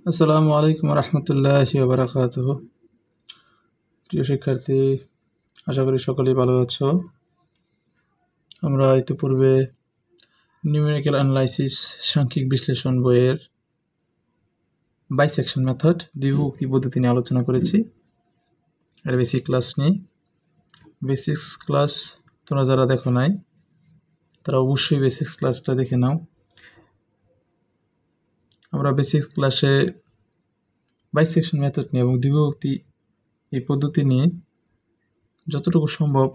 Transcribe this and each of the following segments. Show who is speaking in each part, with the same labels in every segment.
Speaker 1: আসসালামু আলাইকুম রহমতুল্লাহি ওয়া বারাকাতুহু। প্রিয় শিক্ষার্থী, আশা করি সকলেই ভালো আছো। আমরা ইতিপূর্বে নিউমেরিক্যাল অ্যানালাইসিস সাংখ্যিক বিশ্লেষণ বইয়ের বাইসেকশন মেথড দ্বিভুক্তি পদ্ধতি নিয়ে আলোচনা করেছি। এর বেসিক ক্লাস নিয়ে বেসিক্স ক্লাস তোমরা যারা দেখো নাই তারা অবশ্যই বেসিক্স ক্লাসটা দেখে নাও। আমরা বেসিক্স ক্লাসে বাইসেকশন মেথড নিয়ে এবং দ্বিভুক্তি এই পদ্ধতি নিয়ে যতটুকু সম্ভব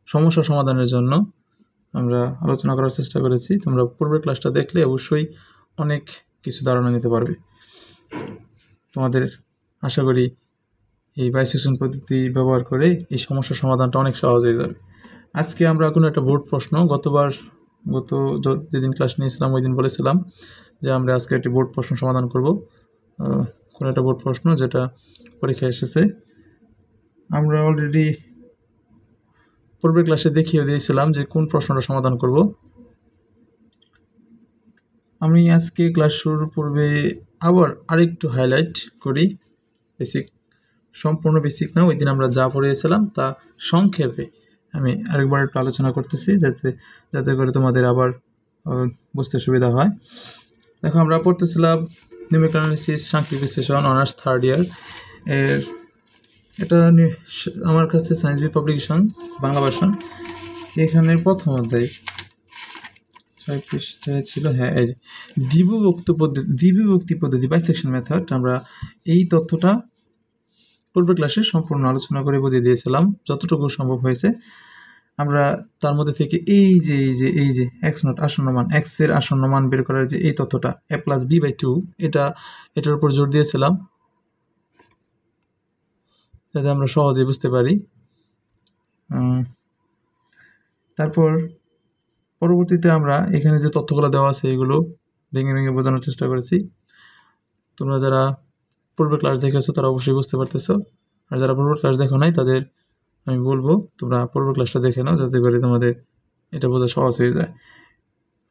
Speaker 1: সমস্যা সমাধানের জন্য আমরা আলোচনা করার চেষ্টা করেছি। তোমরা পূর্বের ক্লাসটা দেখলে অবশ্যই অনেক কিছু ধারণা নিতে পারবে। তোমাদের আশা করি এই বাইসেকশন পদ্ধতি ব্যবহার করে এই সমস্যার সমাধানটা অনেক সহজ হয়ে যাবে। আজকে আমরা কোনো একটা বোর্ড প্রশ্ন গত যেদিন ক্লাস নিয়েছিলাম ওই দিন বলেছিলাম যে আমরা আজকে একটি বোর্ড প্রশ্ন সমাধান করব। কোনো একটা বোর্ড প্রশ্ন যেটা পরীক্ষায় এসেছে। আমরা অলরেডি পূর্বের ক্লাসে দেখিয়ে দিয়েছিলাম যে কোন প্রশ্নটা সমাধান করব। আমি আজকে ক্লাস শুরুর পূর্বে আবার আরেকটু হাইলাইট করি। সম্পূর্ণ বেসিক না, ওই দিন আমরা যা পড়িয়েছিলাম তা সংক্ষেপে আমি আরেকবার একটু আলোচনা করতেছি যাতে করে তোমাদের আবার বুঝতে সুবিধা হয়। দেখো, আমরা পড়তেছিলাম নিউমেরিক্যাল অ্যানালাইসিস সাংখ্যিক বিশ্লেষণ অনার্স থার্ড ইয়ার এর। এটা আমার কাছে science B publication Bangla version. এখানে প্রথম অধ্যায় 6 পৃষ্ঠায় ছিল। হ্যাঁ, এই যে দ্বিবিভক্তি পদ্ধতি বাইসেকশন মেথড। আমরা এই তথ্যটা পূর্বের ক্লাসে সম্পূর্ণ আলোচনা করে বুঝিয়ে দিয়েছিলাম যতটুকু সম্ভব হয়েছে। আমরা তার মধ্যে থেকে এই যে এক্স নট আসন্ন মান, এক্স এর আসন্ন মান বের করার যে এই তথ্যটা a + b/2 এটার উপর জোর দিয়েছিলাম যাতে আমরা সহজে বুঝতে পারি। তারপর পরবর্তীতে আমরা এখানে যে তথ্যগুলো দেওয়া আছে এগুলো ভেঙে ভেঙে বোঝানোর চেষ্টা করেছি। তোমরা যারা পূর্বের ক্লাস দেখেছো তারা অবশ্যই বুঝতে পারতেছো, আর যারা পূর্বের ক্লাস দেখো নাই তাদের আমি বলবো তোমরা পূর্বের ক্লাসটা দেখে নাও যাতে করে তোমাদের এটা বোঝা সহজ হয়ে যায়।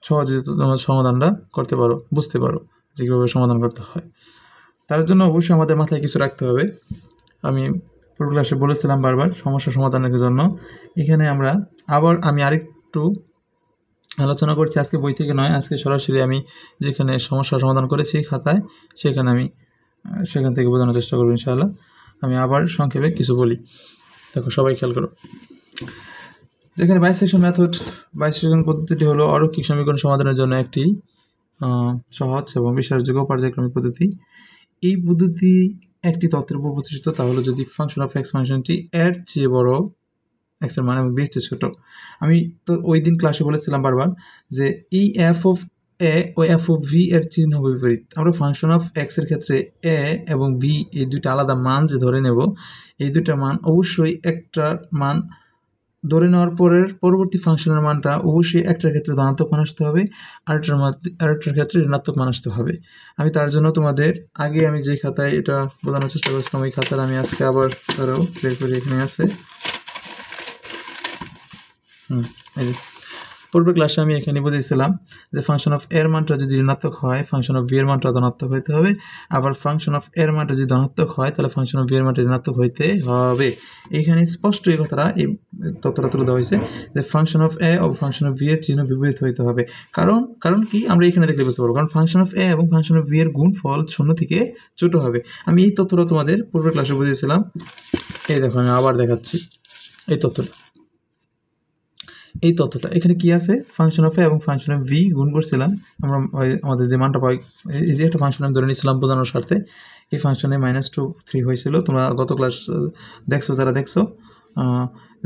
Speaker 1: সহজে তোমরা সমাধানটা করতে পারো, বুঝতে পারো যে কীভাবে সমাধান করতে হয়। তার জন্য অবশ্যই আমাদের মাথায় কিছু রাখতে হবে। আমি পূর্ব ক্লাসে বলেছিলাম বারবার সমস্যা সমাধানের জন্য এখানে আমি আরেকটু আলোচনা করছি। আজকে বই থেকে নয়, আজকে সরাসরি আমি যেখানে সমস্যা সমাধান করেছি খাতায় সেখান থেকে বোঝানোর চেষ্টা করবো ইনশাআল্লাহ। আমি আবার সংক্ষেপে কিছু বলি। দেখো, সবাই খেয়াল করো। যেখানে বাইসেকশন পদ্ধতিটি হলো অরৈখিক সমীকরণ সমাধানের জন্য একটি সহজ এবং বিশ্বাসযোগ্য পর্যায়ক্রমিক পদ্ধতি। এই পদ্ধতি একটি তত্ত্বের উপর প্রতিষ্ঠিত, তা হলো যদি ফাংশন অফ এক্স ফাংশনটি এর চেয়ে বড়, এক্স এর মান এবং বি এর চেয়ে ছোট। আমি তো ওই দিন ক্লাসে বলেছিলাম বারবার যে এই এফ অফ এ ও এফ অফ ভি এর চিহ্ন বিপরীত। আমরা ফাংশন অফ এক্স এর ক্ষেত্রে এ এবং বি এই দুইটা আলাদা মান যে ধরে নেব, এই দুইটা মান অবশ্যই একটা মান ধরে নেওয়ার পরবর্তী ফাংশনের মানটা অবশ্যই একটার ক্ষেত্রে ধনাত্মক মান আসতে হবে, আরেকটার ক্ষেত্রে ঋণাত্মক মান আসতে হবে। আমি তার জন্য তোমাদের আগে আমি যে খাতায় এটা বোঝানোর চেষ্টা করছিলাম ওই খাতার আমি আজকে আবার ধরো প্লে করে এখানে আছে। এই যে পূর্বের ক্লাসে আমি এখানে বুঝেছিলাম যে ফাংশন অফ এর মানটা যদি ঋণাত্মক হয় ফাংশন অফ ভি এর মানটা ধনাত্মক হইতে হবে, আবার ফাংশন অফ এর মানটা যদি ধনাত্মক হয় তাহলে ফাংশন অফ ভি এর মানটা ঋণাত্মক হইতে হবে। এইখানে স্পষ্ট এই তথ্যটা তুলে দেওয়া হয়েছে যে ফাংশন অফ এ ও ফাংশন অফ ভি এর চিহ্ন বিপরীত হইতে হবে। কারণ কি আমরা এখানে দেখলে বুঝতে পারবো, কারণ ফাংশন অফ এ এবং ফাংশন অফ ভি এর গুণফল 0 থেকে ছোট হবে। আমি এই তথ্যটা তোমাদের পূর্বের ক্লাসে বুঝিয়েছিলাম। এই দেখো, আমি আবার দেখাচ্ছি এই তথ্যটা এখানে কি আছে, ফাংশন অফ এ এবং ফাংশন অফ ভি গুণ করছিলাম আমরা, আমাদের যে মানটা পাই এই যে একটা ফাংশন আমি ধরে নিয়েছিলাম বোঝানোর স্বার্থে। এই ফাংশনে -2 3 হয়েছিল, তোমরা গত ক্লাস দেখছো যারা দেখছো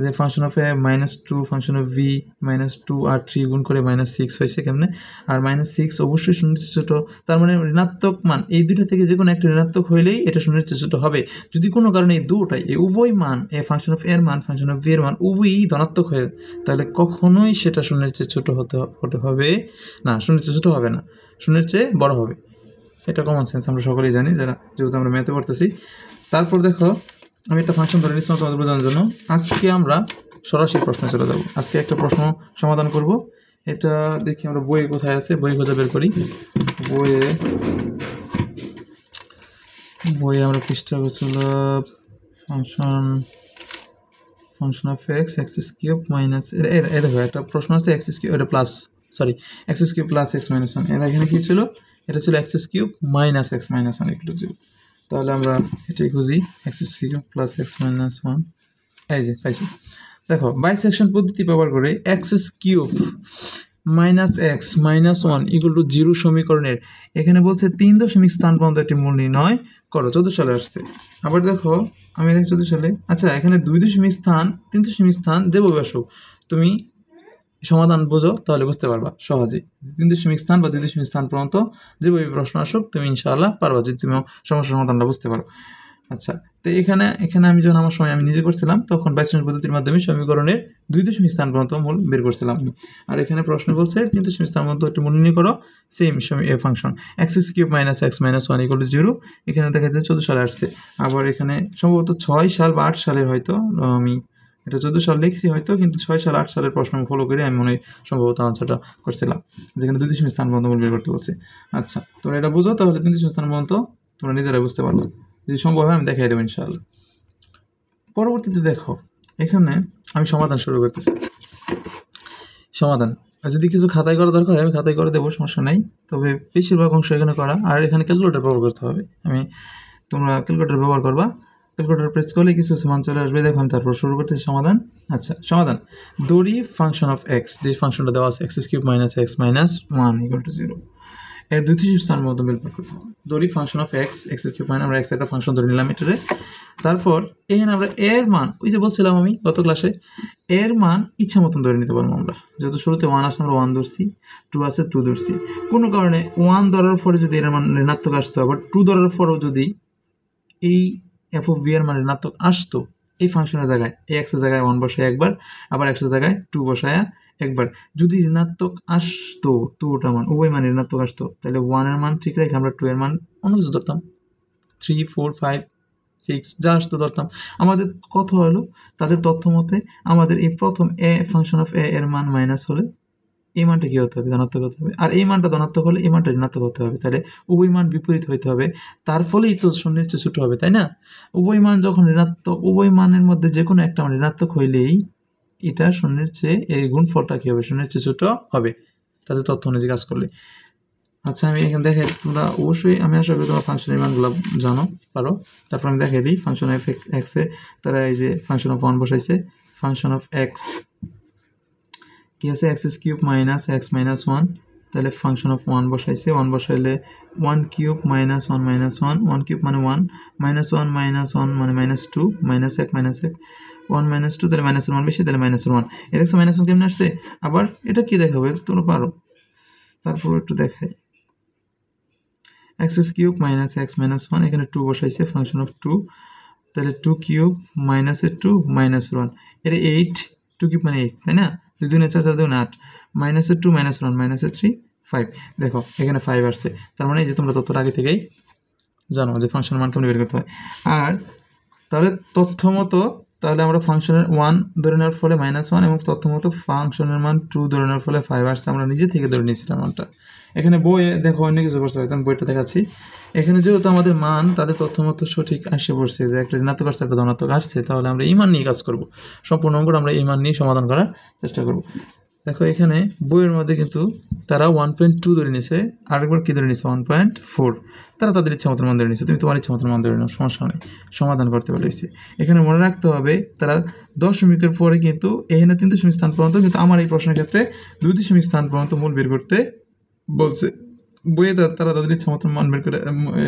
Speaker 1: যে function of A -2 function of V -2 আর 3 গুণ করে -6 হয়েছে কেমনে, আর -6 অবশ্যই শূন্যের চেয়ে ছোট। তার মানে ঋণাত্মক মান এই দুইটা থেকে যে কোনো একটা ঋণাত্মক হইলেই এটা শূন্যের চেয়ে ছোট হবে। যদি কোনো কারণে এই উভয় মান ফাংশন অফ এর মান ফাংশন অফ ভি এর মান উভয়ই ধনাত্মক হয় তাহলে কখনোই সেটা শূন্যের চেয়ে ছোট হতে হবে না, শূন্যের চেয়ে ছোট হবে না, শূন্যের চেয়ে বড় হবে। এটা কমন সেন্স, আমরা সকলেই জানি যেহেতু আমরা ম্যাথে পড়তেছি। তারপর দেখো, আমি একটা ফাংশন ধরে নিচ্ছিলাম তোমাদের বোঝানোর জন্য। আজকে আমরা সরাসরি প্রশ্নে চলে যাব। আজকে একটা প্রশ্ন সমাধান করব। এটা দেখি আমরা বইয়ে কোথায় আছে, বই খোঁজা বের করি। বইয়ে বইয়ে আমরা পৃষ্ঠা করছিল function of x cube minus, এটা দেখো একটা প্রশ্ন আছে এক্স কিউব, এটা plus, sorry x cube plus x minus one, এর এখানে কী ছিল, এটা ছিল x cube minus x minus one equal to 0। তাহলে আমরা এটাই খুঁজি, x cube plus x minus one, এই যে পাইছি। দেখো বাইসেকশন পদ্ধতি ব্যবহার করে x cube minus x minus one equal to 0 সমীকরণের এখানে বলছে 3 দশমিক স্থান পর্যন্ত একটি মূল নির্ণয় করো। 14 সালে আসছে। আবার দেখো আমি দেখি 14 সালে, আচ্ছা এখানে 2 দশমিক স্থান 3 দশমিক স্থান যেভাবে আসুক তুমি সমাধান বোঝো তাহলে বুঝতে পারবা সহজেই। 3 দশমিক স্থান বা 2 দশমিক স্থান পর্যন্ত যেভাবে প্রশ্ন আসুক তুমি ইনশাআল্লাহ পারবা যদি তুমি সমস্যার সমাধানটা বুঝতে পারো। আচ্ছা, তো এখানে আমি যখন আমার সময় আমি নিজে করছিলাম তখন বাইসেকশন পদ্ধতির মাধ্যমে সমীকরণের 2 দশমিক স্থান পর্যন্ত মূল বের করছিলাম আমি। আর এখানে প্রশ্ন বলছে 3 দশমিক স্থান পর্যন্ত একটি মূল নির্ণয় করো, same function x cube minus x minus one equal to 0। এখানে দেখা যাচ্ছে 14 সালে আসছে। আবার এখানে সম্ভবত 6 সাল বা 8 সালের হয়তো আমি এটা 14 সাল লিখছি হয়তো, কিন্তু 6 সাল 8 সালের প্রশ্ন আমি ফলো করে আমি মনে হয় সম্ভবত আনসারটা করছিলাম, যেখানে 2 দশমিক স্থান পর্যন্ত মূল বের করতে বলছে। আচ্ছা তোমরা এটা বুঝো তাহলে 3 দশমিক স্থান পর্যন্ত তোমরা নিজেরাই বুঝতে পারবে, যদি সম্ভব হয় আমি দেখাই দেবো ইনশাআল্লাহ। পরবর্তীতে দেখো এখানে আমি সমাধান শুরু করতেছি। সমাধান যদি কিছু খাতায় করা দরকার হয় আমি খাতায় করে দেবো, সমস্যা নাই, তবে বেশিরভাগ অংশ এখানে করা। আর এখানে ক্যালকুলেটর ব্যবহার করতে হবে, তোমরা ক্যালকুলেটর ব্যবহার করবা, ক্যালকুলেটর প্রেস করলে কিছু মান চলে আসবে। দেখো আমি তারপর শুরু করতেছি সমাধান। আচ্ছা সমাধান, দড়ি ফাংশন অফ এক্স, যে ফাংশনটা দেওয়া আছে x cube minus x minus one equal to 0, এর 2 দশমিক স্থান মধ্যে বের করতে হবে। ধরি ফাংশন অফ এক্স কিউব মানে আমরা এক্স একটা ফাংশন ধরে নিলাম এটারে। তারপর এখানে আমরা এর মান, ওই যে বলছিলাম আমি গত ক্লাসে, এর মান ইচ্ছা মতন ধরে নিতে পারবো আমরা। যেহেতু শুরুতে 1 আছে আমরা 1 ধরছি, 2 আছে 2 ধরছি। কোনো কারণে 1 ধরার পরে যদি এর মান ঋণাত্মক আসতো, আবার 2 ধরার পরেও যদি এই এফ অফ ভি এর মান ঋণাত্মক আসতো, এই ফাংশনের জায়গায় এই এক্সের জায়গায় 1 বসায় একবার, আবার এক্সের জায়গায় 2 বসায় একবার। যদি ঋণাত্মক আসতো, 2টা মান উভয় মান ঋণাত্মক আসতো, তাহলে 1 এর মান ঠিক রেখে আমরা 2 এর মান অন্য কিছু ধরতাম, 3 4 5 6 যা আসতো ধরতাম। আমাদের কথা হলো তাদের তথ্য মতে আমাদের এই প্রথম এ ফাংশন অফ এ এর মান মাইনাস হলে এই মানটা কী হতে হবে, ধনাত্মক হতে হবে, আর এই মানটা ধনাত্মক হলে এই মানটা ঋণাত্মক হতে হবে। তাহলে উভয় মান বিপরীত হইতে হবে, তার ফলেই তো শূন্যের চেয়ে ছোটো হবে, তাই না? উভয় মান যখন ঋণাত্মক, উভয় মানের মধ্যে যে কোনো একটা মান ঋণাত্মক হইলেই এটা শূন্যের চেয়ে, এই গুণফলটা কী হবে, শূন্যের চেয়ে ছোটো হবে তাদের তথ্য অনুযায়ী কাজ করলে। আচ্ছা আমি এখানে দেখাই, তোমরা অবশ্যই আমি আশা করি তোমরা ফাংশনের মানগুলো জানো পারো। তারপর আমি দেখাই দিই ফাংশন অফ এক্সে তারা এই যে ফাংশন অফ 1 বসাইছে, ফাংশন অফ এক্স কি আছে x cube minus x minus one, তাহলে ফাংশন অফ 1 বসাইছে, 1 বসাইলে 1 কিউব মাইনাস 1 মাইনাস 1, 1 কিউব মানে 1, মাইনাস 1 মাইনাস 1 মানে মাইনাস 2, মাইনাস 1 1 মাইনাস 2, তাহলে মাইনাসের মান বেশি, তাহলে মাইনাসের 1। এটা হচ্ছে মাইনাস 1 কেমন আসছে, আবার এটা কি দেখাবো, এটা তোমরা পারো, তারপর একটু দেখাই। X cube minus x minus 1, এখানে 2 বসাইছে, ফাংশন অফ 2, তাহলে 2 কিউব মাইনাসের 2 মাইনাসের 1, এটা 8, 2 কিউব মানে 8, তাই না? 2 2 4 4 2 8, মাইনাসের 2 মাইনাসের 1 মাইনাসের 3 5, দেখো এখানে 5 আসছে। তার মানে এই যে তোমরা তথ্যটা আগে থেকেই জানো যে ফাংশনের মান কেমন বের করতে হয়। আর তাহলে তথ্য মতো তাহলে আমরা ফাংশনের 1 ধরে নেওয়ার ফলে -1 এবং তথ্য মতো ফাংশনের মান 2 ধরে নেওয়ার ফলে 5 আসছে, আমরা নিজে থেকে ধরে নিয়েছিলাম মানটা। এখানে বইয়ে দেখো অন্য কিছু পড়ছে, হয়তো আমি বইটা দেখাচ্ছি। এখানে যেহেতু আমাদের মান তাদের তথ্য মতো সঠিক আসে পড়ছে, যে একটা ঋণাত্মক আসছে একটা ধনাত্মক আসছে, তাহলে আমরা এই মান নিয়ে কাজ করব, সম্পূর্ণ অঙ্কটা আমরা এই মান নিয়ে সমাধান করার চেষ্টা করব। দেখো এখানে বইয়ের মধ্যে কিন্তু তারা 1.2 ধরে নিছে, আরেকবার কি ধরে নিছে 1.4, তারা তাদের ইচ্ছা মতো মান ধরে নিছে, তুমি তোমার ইচ্ছা মতো মান ধরে নাও, সমস্যা নেই, সমাধান করতে পারছি। এখানে মনে রাখতে হবে তারা দশমিকের পরে কিন্তু এখানে 3 দশমিক স্থান পর্যন্ত, কিন্তু আমার এই প্রশ্নের ক্ষেত্রে 2 দশমিক স্থান পর্যন্ত মূল বের করতে বলছে। বইয়ে তারা তাদের ইচ্ছা মতো মান বের করে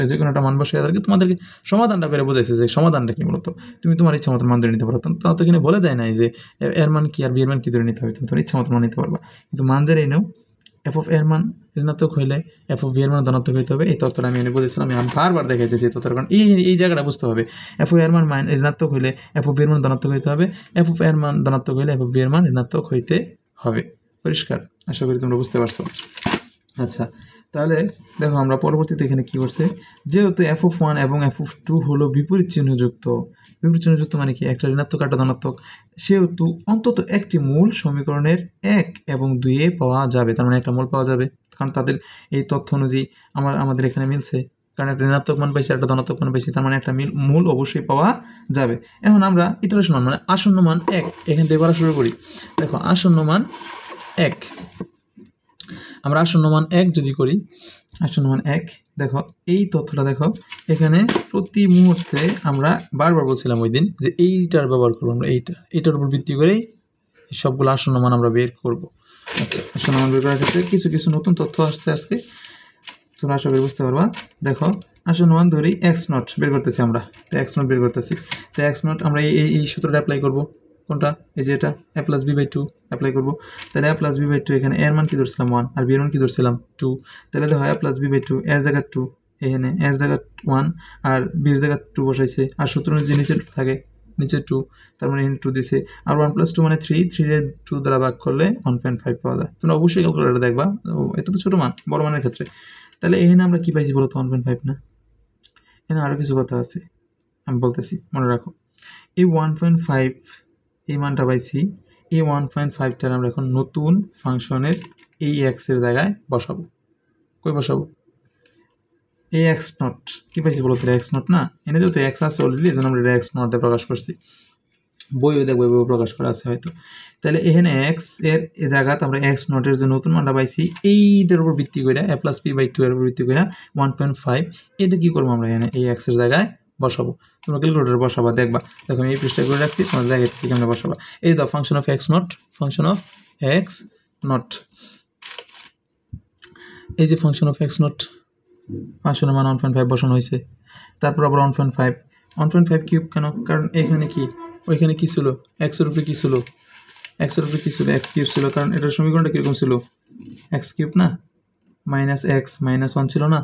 Speaker 1: যে কোনো একটা মান বসে তাদেরকে তোমাদেরকে সমাধানটা করে বোঝাইছে যে সমাধানটা কি, মূলত তুমি তোমার ইচ্ছা মতো মান ধরে নিতে পারো। তারা তো এখানে বলে দেয় নাই যে এর মান কি আর বি এর মান কি ধরে নিতে হবে, তুমি তোমার ইচ্ছা মতো মান নিতে পারবা। কিন্তু মান যারাই নেও, এফ অফ এর মান ঋণাত্মক হইলে এফ অফ বি এর মান ধনাত্মক হইতে হবে। এই তথ্যটা আমি এনে বলেছিলাম, আমি বারবার দেখাইতেছি এই তথ্যটা, কারণ এই জায়গাটা বুঝতে হবে। এফ অফ এর মান ঋণাত্মক হইলে এফ অফ বি এর মান ধনাত্মক হইতে হবে, এফ অফ এর মান ধনাত্মক হইলে এফ অফ বি এর মান ঋণাত্মক হইতে হবে। পরিষ্কার? আশা করি তোমরা বুঝতে পারছো। আচ্ছা তাহলে দেখো আমরা পরবর্তীতে এখানে কি করছে, যেহেতু এফ অফ 1 এবং এফ অফ 2 হলো বিপরীত চিহ্নযুক্ত, বিপরীত চিহ্নযুক্ত মানে কি, একটা ঋণাত্মক একটা ধনাত্মক, সেহেতু অন্তত একটি মূল সমীকরণের 1 এবং 2 পাওয়া যাবে, তার মানে একটা মূল পাওয়া যাবে, কারণ তাদের এই তথ্য অনুযায়ী আমাদের এখানে মিলছে, কারণ একটা ঋণাত্মক মান পাইছি একটা ধনাত্মক মান পাইছি, তার মানে একটা মূল অবশ্যই পাওয়া যাবে। এখন আমরা ইটারেশন মান মানে আসন্ন মান 1 এখান থেকে করা শুরু করি। দেখো আসন্ন মান 1, আমরা আসন্ন মান 1 যদি করি, আসন্ন মান 1, দেখো এই তথ্যটা দেখো এখানে প্রতি মুহূর্তে আমরা বারবার বলছিলাম ওই দিন যে এইটার ব্যবহার করবো আমরা, এইটার উপর ভিত্তি করেই সবগুলো আসন্ন মান আমরা বের করব। আচ্ছা, আসন্ন মান বের করার ক্ষেত্রে কিছু কিছু নতুন তথ্য আসছে আজকে, তোমরা আশা করি বুঝতে পারবা। দেখো আসন্ন মান ধরি এক্স নট বের করতেছি আমরা, তো এক্স নট বের করতেছি, তো এক্স নট আমরা এই সূত্রটা অ্যাপ্লাই করব। কোনটা? এই যে এটা a + b/2 অ্যাপ্লাই করব। তাহলে a + b/2 এখানে এর মান কি ধরছিলাম 1 আর b এর মান কি ধরছিলাম 2, তাহলে দেখো a + b/2 এর জায়গা 2, এখানে এর জায়গা 1 আর b এর জায়গা 2 বসাইছে, আর সূত্র অনুযায়ী নিচে 2 থাকে, নিচে 2, তার মানে এখানে 2 দিছে, আর 1 + 2 মানে 3, 3 এর 2 দ্বারা ভাগ করলে 1.5 পাওয়া যায়। তোমরা অবশ্যই ক্যালকুলেটর দেখবা, এটা তো ছোট মান, বড় মানের ক্ষেত্রে। তাহলে এখানে আমরা কি পাইছি বলতো 1.5 না? এখানে আরও কিছু কথা আছে আমি বলতেছি, মনে রাখো। এই 1.5 এই মানটা পাইছি, এই 1.5টার আমরা এখন নতুন ফাংশনের এই এক্সের জায়গায় বসাবো। কই বসাবো? এই এক্স নট কি পাইছি বলতো? এক্স নট না, এনে যেহেতু এক্স আছে অলরেডি, এই জন্য আমরা এটা এক্স নট দিয়ে প্রকাশ করছি। বইও দেখবো বই প্রকাশ করা আছে হয়তো। তাহলে এখানে এক্স এর জায়গাতে আমরা এক্স নটের যে নতুন মানটা পাইছি এইটার উপর ভিত্তি করে a + p/2 এর উপর ভিত্তি করে 1.5, এটা কি করবো আমরা এখানে এই এক্সের জায়গায় বসাবো। তোমরা ক্যালকুলেটরে বসাবা, দেখবা। দেখো আমি এই পৃষ্ঠায় করে রাখছি, তোমার জায়গায় থেকে আমরা বসাবা। এই দাও function of x not, function of x not, এই যে ফাংশন অফ এক্স নট, ফাংশনের মান 1.5 বসানো হয়েছে। তারপর আবার 1.5 কিউব কেন? কারণ এখানে কি ওইখানে কি ছিল, এক্সের উপরে কি ছিল, এক্সের উপরে কি ছিল, এক্স কিউব ছিল। কারণ এটার সমীকরণটা কীরকম ছিল? এক্স কিউব না, -x-1 ছিল না,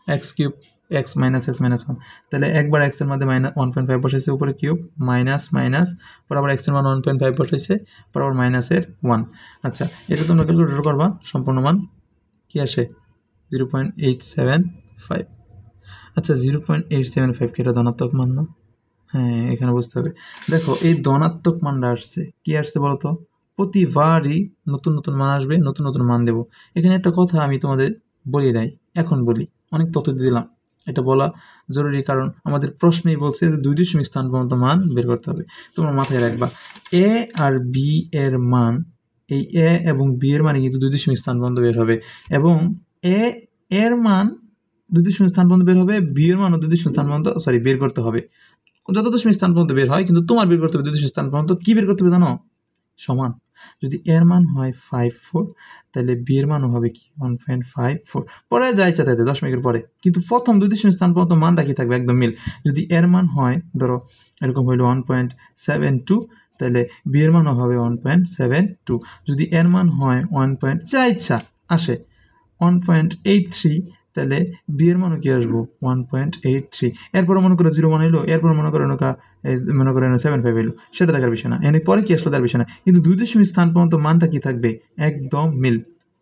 Speaker 1: x cube x minus x minus 1। তাহলে একবার এক্সের মধ্যে -1.5 বসাইছে, উপরে কিউব মাইনাস মাইনাস, পর আবার এক্সের মান 1.5 বসাইছে, পর আবার মাইনাসের 1। আচ্ছা, এটা তোমরা ক্যালকুলেটর করবা, সম্পূর্ণ মান কি আসে? 0.875। আচ্ছা 0.875 কি এটা ধনাত্মক মান না? হ্যাঁ, এখানে বুঝতে হবে। দেখো এই ধনাত্মক মানটা আসছে, কি আসছে বলো তো? প্রতিবারই নতুন নতুন মান আসবে, নতুন নতুন মান দেবো। এখানে একটা কথা আমি তোমাদের বলি নাই, এখন বলি, অনেক তথ্য দিলাম, এটা বলা জরুরি, কারণ আমাদের প্রশ্নেই বলছে যে 2 দশমিক স্থান পর্যন্ত মান বের করতে হবে। তোমরা মাথায় রাখবা এ আর বি এর মান, এই এ এবং বি এর মানে কিন্তু 2 দশমিক স্থান পর্যন্ত বের হবে, এবং এ এর মান 2 দশমিক স্থান পর্যন্ত বের হবে, বি এর মানও 2 দশমিক স্থান পর্যন্ত বের করতে হবে। যত দশমিক স্থান পর্যন্ত বের হয়, কিন্তু তোমার বের করতে হবে 2 দশমিক স্থান পর্যন্ত। কি বের করতে হবে জানো? সমান। যদি এর মান হয় 5.4, তাহলে বি এর মানও হবে কি 1.54। পরে যা ইচ্ছা তাই 10 পরে, কিন্তু প্রথম 2 দশমিক স্থান পর্যন্ত মানটা কি থাকবে? একদম মিল। যদি এর মান হয় ধরো এরকম হইলো 1.72, তাহলে বি এর মানও হবে 1.72। যদি এর মান হয় যা ইচ্ছা আসে 1.83, তাহলে বি এর মানও কি আসবো 1.83। এরপরে মনে করো 0 মান এলো, এরপর মনে করো 75 এলো, সেটা দেখার বিষয় না। এনে পরে কি আসলো তার বিষয় না, কিন্তু 2 দশমিক স্থান পর্যন্ত মানটা কি থাকবে? একদম মিল।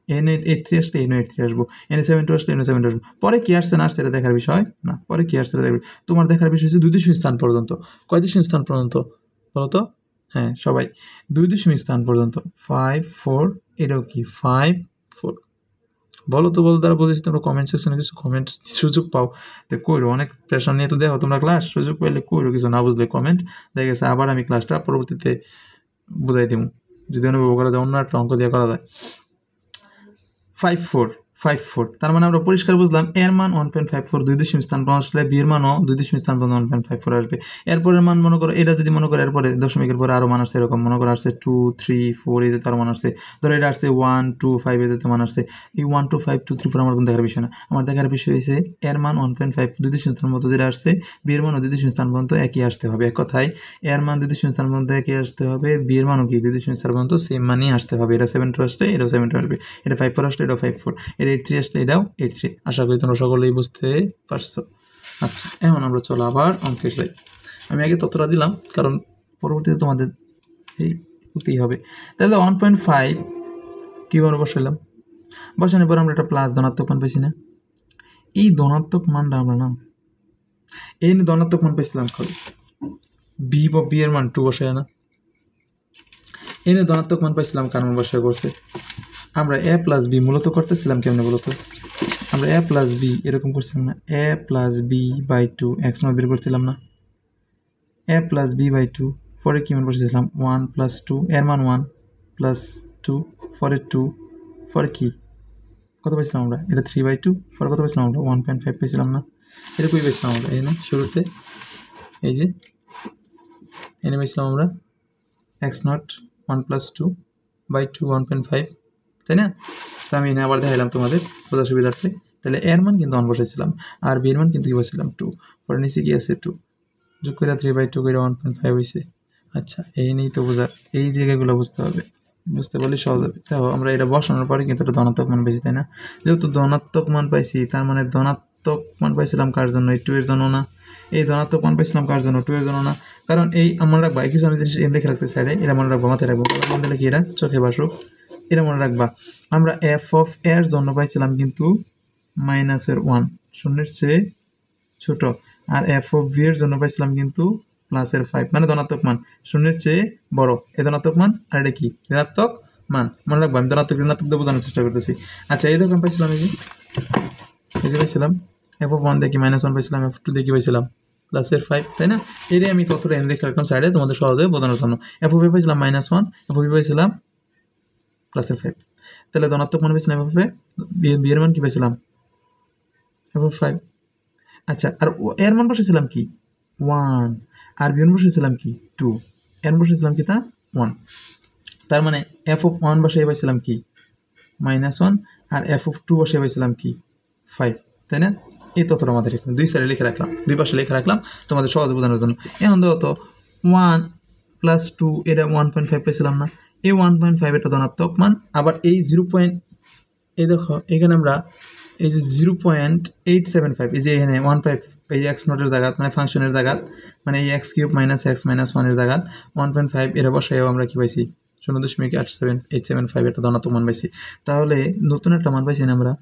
Speaker 1: এনে 83 আসলে এনে 83 আসবো, এনে 72 আসলে এনে 72 আসবো। পরে কি আসছে না আসছে এটা দেখার বিষয় না, পরে কি আসছে দেখবে। তোমার দেখার বিষয় হচ্ছে 2 দশমিক স্থান পর্যন্ত। কয় দশমিক স্থান পর্যন্ত বলো তো? হ্যাঁ সবাই, 2 দশমিক স্থান পর্যন্ত। 5.4, এটাও কি 5.4। বলো তো, বলো দ্বারা বুঝেছি। তোমরা কমেন্ট সেকশনে কিছু কমেন্ট সুযোগ পাও, তো কইরো, অনেক প্রেশার নিয়ে তো দেখো তোমরা ক্লাস, সুযোগ পাইলে কইরো, কিছু না বুঝলে কমেন্ট দেখে গেছে, আবার আমি ক্লাসটা পরবর্তীতে বুঝাই দিব, যদি অনুভব করা যায় অন্য একটা অঙ্ক দিয়ে করা যায়। 5.4, তার মানে আমরা পরিষ্কার বুঝলাম এর মান 1.54, 2 দশমিক স্থান পর্যন্ত আসলে বি এর মানও 2 দশমিক স্থান পর্যন্ত 1.54 আসবে। এরপরের মান মনে করো এটা যদি মনে করো এরপরে দশমিকের পরে আরও মান আসছে, এরকম মনে করো আসছে 2, 3, 4 এই যেতে আরও মান আসছে, ধরো এটা আসছে 1, 2, 5 এই যেতে মান আসছে। এই 1, 2, 5, 2, 3, 4 আমার কোনো দেখার বিষয় না, আমার দেখার বিষয় হয়েছে এর মান 1.5, 2 দশমিক স্থান পর্যন্ত যেটা আসছে, বি এর মানও 2 দশমিক স্থান পর্যন্ত একই আসতে হবে। এক কথায় এর মান 2 দশমিক স্থান পর্যন্ত একই আসতে হবে, বি এর মানও কি 2 দশমিক স্থান পর্যন্ত সেম মানই আসতে হবে। এটা 7.2 আসলে এটাও 7.2 আসবে, এটা 5.4 আসলে এটাও 5.4, এটা 8.3 আসলে এটাও 8.3। আশা করি তোমরা সকলেই বুঝতে পারছো। আচ্ছা, এখন আমরা চলো আবার অঙ্কে যাই। আমি আগে ততটা দিলাম কারণ পরবর্তীতে তোমাদের এই বলতেই হবে। তাহলে 1.5 কীভাবে বসাইলাম, বসানোর পর আমরা একটা প্লাস ধনাত্মক মান পাইছি না? এই ধনাত্মক মানটা আমরা না এই ধনাত্মক মান পাইছিলাম কবে? বি এর মান 2 বসায় না, এনে ধনাত্মক মান পাইছিলাম কারণ বসায় করছে। আমরা a + b মূলত করতেছিলাম কেমনে বলতো? আমরা a প্লাস বি এরকম করছিলাম না, a plus B by two X naught বের করছিলাম না, a plus B by two, পরে কি মান বসেছিলাম 1 প্লাস টু, এর মান 1 প্লাস টু, পরে 2, পরে কি কত পাইছিলাম আমরা, এটা 3/2, পরে কত পাইছিলাম আমরা 1.5 পেয়েছিলাম না, এটা কই পাইছিলাম আমরা এখানে শুরুতে, এই যে এনে পাইছিলাম আমরা X naught 1 plus two by two 1.5, তাই না? তো আমি এনে আবার দেখাইলাম তোমাদের বোঝার সুবিধার্থে। তাহলে এর মান কিন্তু 1 বসাইছিলাম, আর বি এর মান কিন্তু কি বসেছিলাম 2, পরে নিচে কি আছে 2, যোগ করে 3/2 করে 1.5 হয়েছে। আচ্ছা, এই নেই তো বোঝার, এই জায়গাগুলো বুঝতে হবে, বুঝতে পারলে সহজ হবে। তাও আমরা এটা বসানোর পরে কিন্তু একটা ধনাত্মক মান পাইছি, তাই না? যেহেতু ধনাত্মক মান পাইছি, তার মানে ধনাত্মক মান পাইছিলাম কার জন্য, এই 2 এর জন্য না। এই ধনাত্মক মান পাইছিলাম কার জন্য, 2 এর জন্য না। কারণ এই মনে রাখবা, কিছু আমি জিনিস এম রেখে রাখতে সাইডে, এটা মনে রাখবো, মাথায় রাখবো, মনে রাখলে কি এরা চোখে বাসুক, এটা মনে রাখবা। আমরা এফ অফ এর জন্য পাইছিলাম কিন্তু -1, শূন্যের চেয়ে ছোট, আর এফ অফ বি এর জন্য পাইছিলাম কিন্তু +5, মানে ধনাত্মক মান, শূন্যের চেয়ে বড়, এই ধনাত্মক মান, আর এটা কি ঋণাত্মক মান, মনে রাখবো। আমি ধনাত্মক ঋণাত্মক দিয়ে বোঝানোর চেষ্টা করতেছি। আচ্ছা, এই দেখুন পাইছিলাম, এই যে পাইছিলাম এফ অফ 1 দেখি -1 পাইছিলাম, এফ 2 দেখি পাইছিলাম +5, তাই না? এটাই আমি ততটা এনে রেখে রাখলাম সাইডে তোমাদের সহজে বোঝানোর জন্য। এফ অফ এ পাইছিলাম -1, এফ অফ বি পাইছিলাম +5, তাহলে ধনাত্মক মান পাইছিলাম এফ অফ এ, বি এর মান কি পাইছিলাম এফ অফ 5। আচ্ছা, আর এর মান বসেছিলাম কি 1, আর বি এর মান বসেছিলাম কি 2, এর মান বসেছিলাম কি তা 1, তার মানে এফ অফ 1 বসে পাইছিলাম কি -1, আর এফ অফ 2 বসে পাইছিলাম কি 5, তাই না? এই তথ্যটা আমাদের এখানে দুই সাইডে লিখে রাখলাম, দুই পাশে লিখে রাখলাম তোমাদের সহজে বোঝানোর জন্য। এখন দেখো তো 1 + 2 এটা 1.5 পেয়েছিলাম না, এই 1.5 এটা ধনাত্মক মান, আবার এই 0. এই দেখো এখানে আমরা এই যে 0.875, এই যে এখানে 15, এই এক্স নটের জায়গা, মানে ফাংশনের জায়গা, মানে এই x³ - x - 1 এর জায়গা 1.5 এটা বসাইও আমরা কি পাইছি 0.87875 একটা ধনাত্মক মান পাইছি। তাহলে নতুন একটা মান পাইছি না আমরা,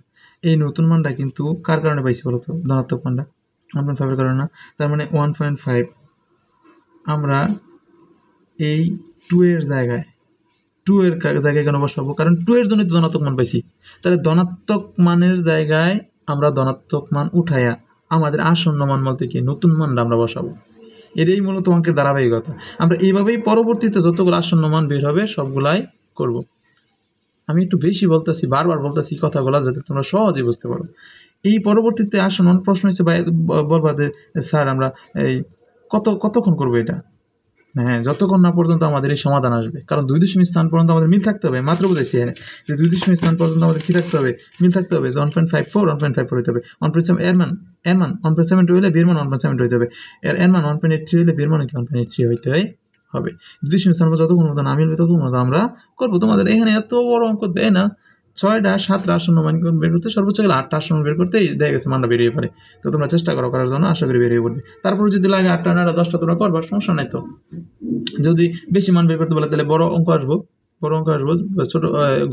Speaker 1: এই নতুন মানটা কিন্তু কার কারণে পাইছি বলতো, ধনাত্মক মানটা 1.5 এর কারণে না। তার মানে 1.5 আমরা এই 2 এর জায়গায়, 2 এর জায়গায় কেন বসাবো, কারণ 2 এর জন্য তো ধনাত্মক মান পাইছি, তাহলে ধনাত্মক মানের জায়গায় আমরা ধনাত্মক মান উঠাইয়া আমাদের আসন্ন মান বলতে কি নতুন মানটা আমরা বসাবো। এটাই মূলত অঙ্কের ধারাবাহিকতা। আমরা এইভাবেই পরবর্তীতে যতগুলো আসন্ন মান বের হবে সবগুলাই করব। আমি একটু বেশি বলতেছি, বারবার বলতেছি কথাগুলো যাতে তোমরা সহজে বুঝতে পারো। এই পরবর্তীতে আসন্ন প্রশ্ন হচ্ছে বলবা যে স্যার আমরা এই কতক্ষণ করবো এটা, হ্যাঁ, যতক্ষণ না পর্যন্ত আমাদের এই সমাধান আসবে, কারণ 2 দশমিক স্থান পর্যন্ত আমাদের মিল থাকতে হবে। মাত্র বুঝাইছি এখানে যে 2 দশমিক স্থান পর্যন্ত আমাদের কী থাকতে হবে, মিল থাকতে হবে, যে 1.54 হইতে হবে, 1.7 এর মান 1.72 হলে বি এর মান 1.7 হইতে হবে, এর মান 1.83 হলে বি এর মান কি 1.83 হইতে হবে। 2 দশমিক স্থান যতক্ষণ মতো না মিলবে ততক্ষণ মতো আমরা করবো। তোমাদের এখানে এত বড় অঙ্ক দেয় না, 6টা 7টা আসন্ন মান বের করতে, সর্বোচ্চ গেলে 8টা আসন্ন বের করতেই দেখা গেছে মানটা বেরিয়ে পড়ে। তো তোমরা চেষ্টা করো করার জন্য, আশা করি বেরিয়ে পড়বে। তারপরে যদি লাগে 8টা 9টা 10টা তোমরা করবা, সমস্যা নাই। তো যদি বেশি মান বের করতে বলে তাহলে বড় অঙ্ক আসবো, ছোট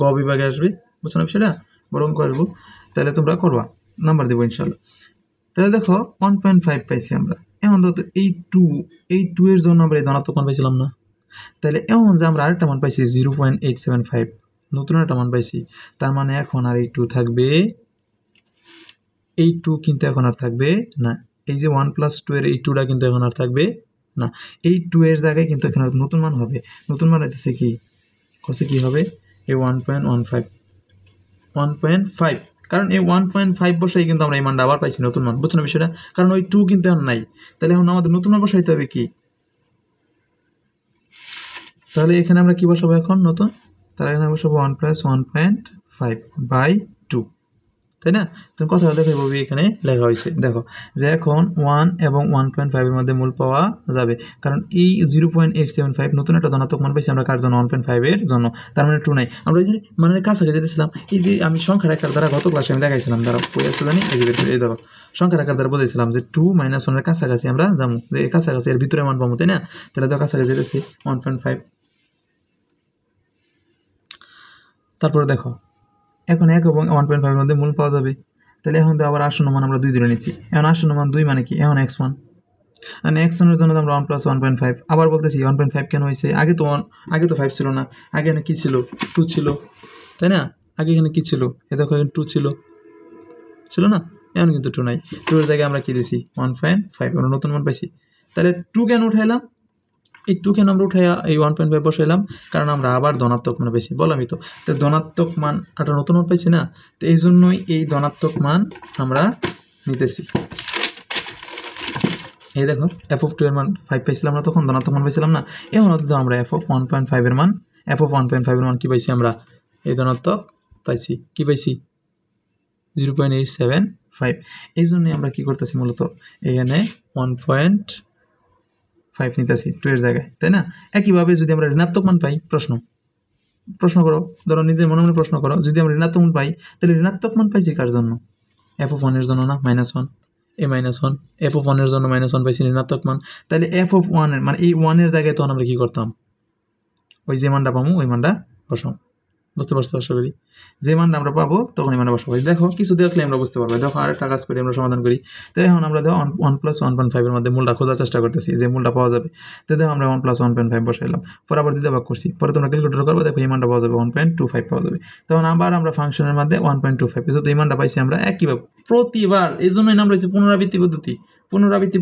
Speaker 1: গ বিভাগে আসবে, বুঝছো না বিষয়টা, বড় অঙ্ক আসবো, তাহলে তোমরা করবা, নাম্বার দেবো ইনশাল্লাহ। তাহলে দেখো 1.5 পাইছি আমরা। এখন তো এই 2 এর জন্য আমরা এই ধনাত্মক মান পাইছিলাম না, তাহলে এখন যে আমরা আরেকটা মান পাইছি 0.875, নতুন একটা মান পাইছি, তার মানে এখন আর এই 2 থাকবে, এই 2 কিন্তু এখন আর থাকবে না। এই যে 1 + 2 এর এই 2টা কিন্তু এখন আর থাকবে না, এই 2 এর জায়গায় কিন্তু এখানে নতুন মান হবে। নতুন মান হইতেছে কি, কি হবে, এই 1.5, কারণ এই 1.5 বসাই কিন্তু আমরা এই মানটা আবার পাইছি, নতুন মান, বুঝছো না বিষয়টা, কারণ ওই 2 কিন্তু এখন নাই। তাহলে এখন আমাদের নতুন মান বসাইতে হবে কি, তাহলে এখানে আমরা কি বসাবো এখন নতুন, তাহলে এখানে বসাবো 1 + 1.5/2, তাই না? তুমি কথা দেখে বলবি এখানে লেখা হয়েছে, দেখো যে এখন 1 এবং 1.5 এর মধ্যে মূল পাওয়া যাবে, কারণ এই 0.875 নতুন একটা ধনাত্মক মান পাইছি আমরা কার জন্য, 1.5 এর জন্য, তার মানে 2 নাই। আমরা এই যে মানের কাছাকাছি যেতেছিলাম, এই যে আমি সংখ্যার আকার দ্বারা গত ক্লাসে আমি দেখাইছিলাম, দ্বারা কই আছে জানি, এই যে এই দেখো সংখ্যার আকার দ্বারা বলেছিলাম যে 2 - 1 এর কাছাকাছি আমরা যাবো, যে কাছাকাছি এর ভিতরে মান পাবো, তাই না? তাহলে দেখো কাছাকাছি যেতেছি 1.5। তারপরে দেখো এখন 1 এবং 1.5 এর মধ্যে মূল পাওয়া যাবে, তাহলে এখন তো আবার আসন্ন মান আমরা 2 ধরে নিচ্ছি। এখন আসন্ন মান 2 মানে কি, এখন x1, আর x1 এর জন্য আমরা 1 + 1.5, আবার বলতেছি 1.5 কেন হয়েছে, আগে তো 5 ছিল না, আগে এখানে কি ছিল, 2 ছিল, তাই না? আগে এখানে কি ছিল, এ দেখো এখানে 2 ছিল, ছিল না, এখন কিন্তু 2 নাই। 2 এর জায়গায় আমরা কি দিছি 1.5, আমরা নতুন মান পাইছি। তাহলে 2 কেন উঠাইলাম, এই 2 কেন আমরা উঠাইয়া এই 1.5 বসাইলাম, কারণ আমরা আবার ধনাত্মক মান পাইছি, বললামই তো। তো ধনাত্মক মান একটা নতুন মান পাইছি না, তো এই জন্যই এই ধনাত্মক মান আমরা নিতেছি। এই দেখো f(2) এর মান 5 পাইছিলাম না, তখন ধনাত্মক মান পাইছিলাম না। এখন তো আমরা f(1.5) এর মান কি পাইছি আমরা, এই ধনাত্মক পাইছি, কি পাইছি 0.875। এই জন্যই আমরা কি করতেছি মূলত এখানে 1.5 নিতেছি 2 এর জায়গায়, তাই না? একইভাবে যদি আমরা ঋণাত্মক মান পাই, প্রশ্ন করো, ধরো নিজের মনে মনে প্রশ্ন করো, যদি আমরা ঋণাত্মক মান পাই, তাহলে ঋণাত্মক মান পাইছি কার জন্য, f(1) এর জন্য না, -1, a -1, f(1) এর জন্য -1 পাইছি ঋণাত্মক মান। তাহলে f(1) এর মানে এই 1 এর জায়গায় তখন আমরা কি করতাম, ওই যে মানটা পাবো ওই মানটা বসাও। বুঝতে পারছো আশা করি, যে মানটা আমরা পাবো তখন এই মানটা বসাবো। দেখো কিছু দেখলে আমরা বুঝতে পারবো। দেখো আরেকটা কাজ করি, আমরা সমাধান করি। তো এখন আমরা দেখো 1 + 1.5 এর মধ্যে মূলটা খোঁজার চেষ্টা করতেছি, যে মূলটা পাওয়া যাবে। তো দেখো আমরা 1 + 1.5 বসাইলাম, পরে আবার দ্বিতীয় ভাগ করছি, পরে তোমরা ক্যালকুলেটর করবো, দেখো এই মানটা পাওয়া যাবে 1.25 পাওয়া যাবে। তখন আবার আমরা ফাংশনের মধ্যে 1.25, যেহেতু এই মানটা পাইছি আমরা একইভাবে প্রতিবার, এই জন্যই নাম রয়েছে পুনরাবৃত্তি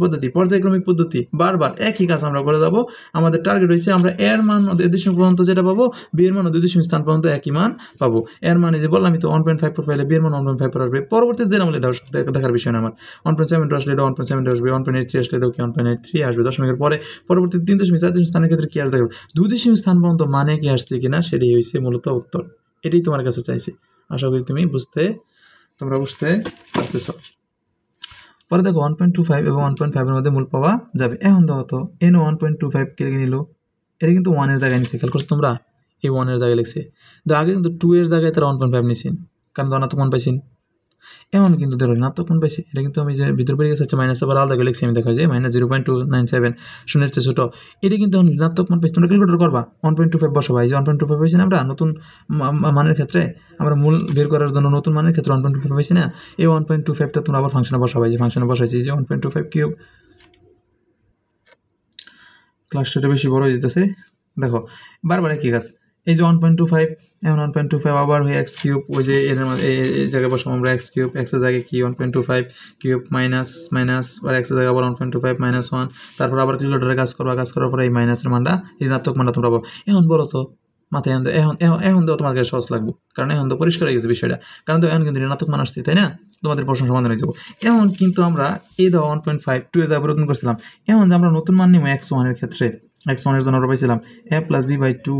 Speaker 1: পদ্ধতি, পর্যায়ক্রমিক পদ্ধতি, বারবার একই কাজ আমরা করে যাবো। আমাদের টার্গেট হয়েছে আমরা এর মান নির্দিষ্ট পর্যন্ত যেটা পাবো, বি এর মান নির্দিষ্ট স্থান পর্যন্ত একই মান পাবো। এর মানে যে বললাম তো 1.54 পাইলে বি এর মান 1.5 আসবে, পরবর্তী যে নাম এটা দেখার বিষয় না আমার। 1.72 আসলে এটা 1.7 আসবে, 1.83 আসলে এটা 1.83 আসবে, দশমিকের পরে পরবর্তী 3.4 স্থানের ক্ষেত্রে কি আসবে, 2 স্থান পর্যন্ত মানে কি আসছে কিনা সেটাই হয়েছে মূলত উত্তর। এটাই তোমার কাছে চাইছি, আশা করি তোমরা বুঝতে পারতেছ। পরে দেখো 1.25 এবং 1.5 এর মধ্যে মূল পাওয়া যাবে। এখন দেখো তো এন 1.25 কে লিখে নিল, এটা কিন্তু 1 এর জায়গায় নিচ্ছে, খেয়াল করছো তোমরা, এই 1 এর জায়গায় লিখছে। তো আগে কিন্তু 2 এর জায়গায় তারা 1.5 নিছেন, কারণ ধনাত্মক মান পাইছেন। এখন কিন্তু ধরো ঋণাত্মক মান পাইছি, এটা কিন্তু আমি যে ভিতর বেরিয়ে গেছে মাইনাস, আবার আলাদা করে লিখছি আমি, দেখা যায় -0.297 শূন্যের চেয়ে ছোট। এটা কিন্তু এখন ঋণাত্মক মান পাইছি, তোমরা ক্যালকুলেটর করবা 1.25 বসাবা। এই যে 1.25 পাইছি না আমরা নতুন মানের ক্ষেত্রে, আমরা মূল বের করার জন্য নতুন মানের ক্ষেত্রে 1.25 পাইছি না, এই 1.25টা তোমরা আবার ফাংশনে বসাবা। যে ফাংশনে বসাইছি যে 1.25 কিউব, ক্লাসটা বেশি বড় হয়ে যেতেছে, দেখো বারবার একই কাজ। এই যে 1.25, এখন 1.25 আবার হয়ে এক্স কিউব, ওই যে এর এই জায়গায় বসাবো আমরা এক্স কিউব, এক্সের জায়গায় কি 1.25 কিউব মাইনাস আর এক্সের জায়গায় আবার 1.25 -1, তারপর আবার ক্যালকুলেটরে কাজ করার পরে এই মাইনাসের মানটা, ঋণাত্মক মানটা তোমরা পাবো। এখন বলো তো মাথায় এখন তো তোমার কাছে সহজ লাগবে, কারণ এখন তো পরিষ্কার হয়ে গেছে বিষয়টা, কারণ তো এখন কিন্তু ঋণাত্মক মান আসছে, তাই না? তোমাদের প্রশ্ন সমাধান হয়ে যাবো। এখন কিন্তু আমরা এই ধরো 1.5 2 এর জায়গায় পরিবর্তন করছিলাম, এখন যে আমরা নতুন মান নিব x1 এর ক্ষেত্রে, x1 এর জন্য আমরা পাইছিলাম a + b/2,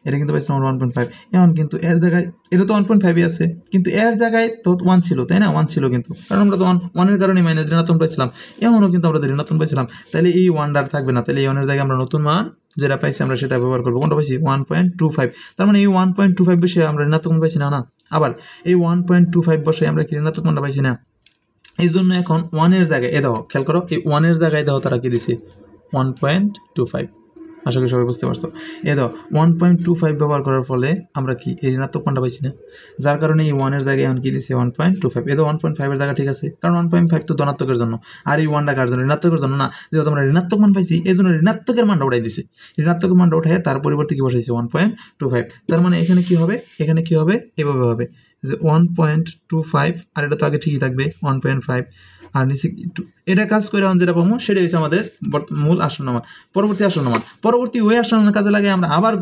Speaker 1: এটা কিন্তু পাইছিলাম 1.5। এখন কিন্তু এর জায়গায় এটা তো 1.5 আছে, কিন্তু এর জায়গায় তো 1 ছিল, তাই না? 1 ছিল কিন্তু, কারণ আমরা তো 1 এর কারণে মাইনাস ঋণাত্মক পাইছিলাম, এখনও কিন্তু আমরা ঋণাত্মক পাইছিলাম। তাহলে এই 1 আর থাকবে না, তাহলে এই 1 এর জায়গায় আমরা নতুন মান যেটা পাইছি আমরা সেটা ব্যবহার করবো। কোনটা পাইছি 1.25, তার মানে এই 1.25 বসে আমরা ঋণাত্মক মান পাইছি না, আবার এই 1.25 বসে আমরা কি ঋণাত্মক মানটা পাইছি না। এই জন্য এখন 1 এর জায়গায় দেখো, খেয়াল করো, এই 1 এর জায়গায় দেখো তারা কি দিছে 1.25, আশা করি সবাই বুঝতে পারছো। দেখো 1.25 ব্যবহার করার ফলে আমরা কি এই ঋণাত্মক মানটা পাইছি না, যার কারণে এই 1 এর জায়গায় এখন কি দিছে 1.25। 1.5 এর জায়গা ঠিক আছে, কারণ 1.5 তো ধনাত্মকের জন্য, আর এই 1টা কার জন্য, ঋণাত্মকের জন্য না। যেহেতু আমরা ঋণাত্মক মান পাইছি এই জন্য ঋণাত্মকের মানটা উঠাই দিছে, ঋণাত্মকের মানটা উঠাই তার পরিবর্তে কি বসাইছে 1.25। তার মানে এখানে কি হবে, এভাবে হবে যে 1.25, আর এটা তো আগে ঠিকই থাকবে 1.5, আর নিচে এটা কাজ করে এখন যেটা পাবো সেটা হচ্ছে আমাদের মূল আসন্ন মান। পরবর্তী ওই আসন্ন কাজে লাগে আমরা আবার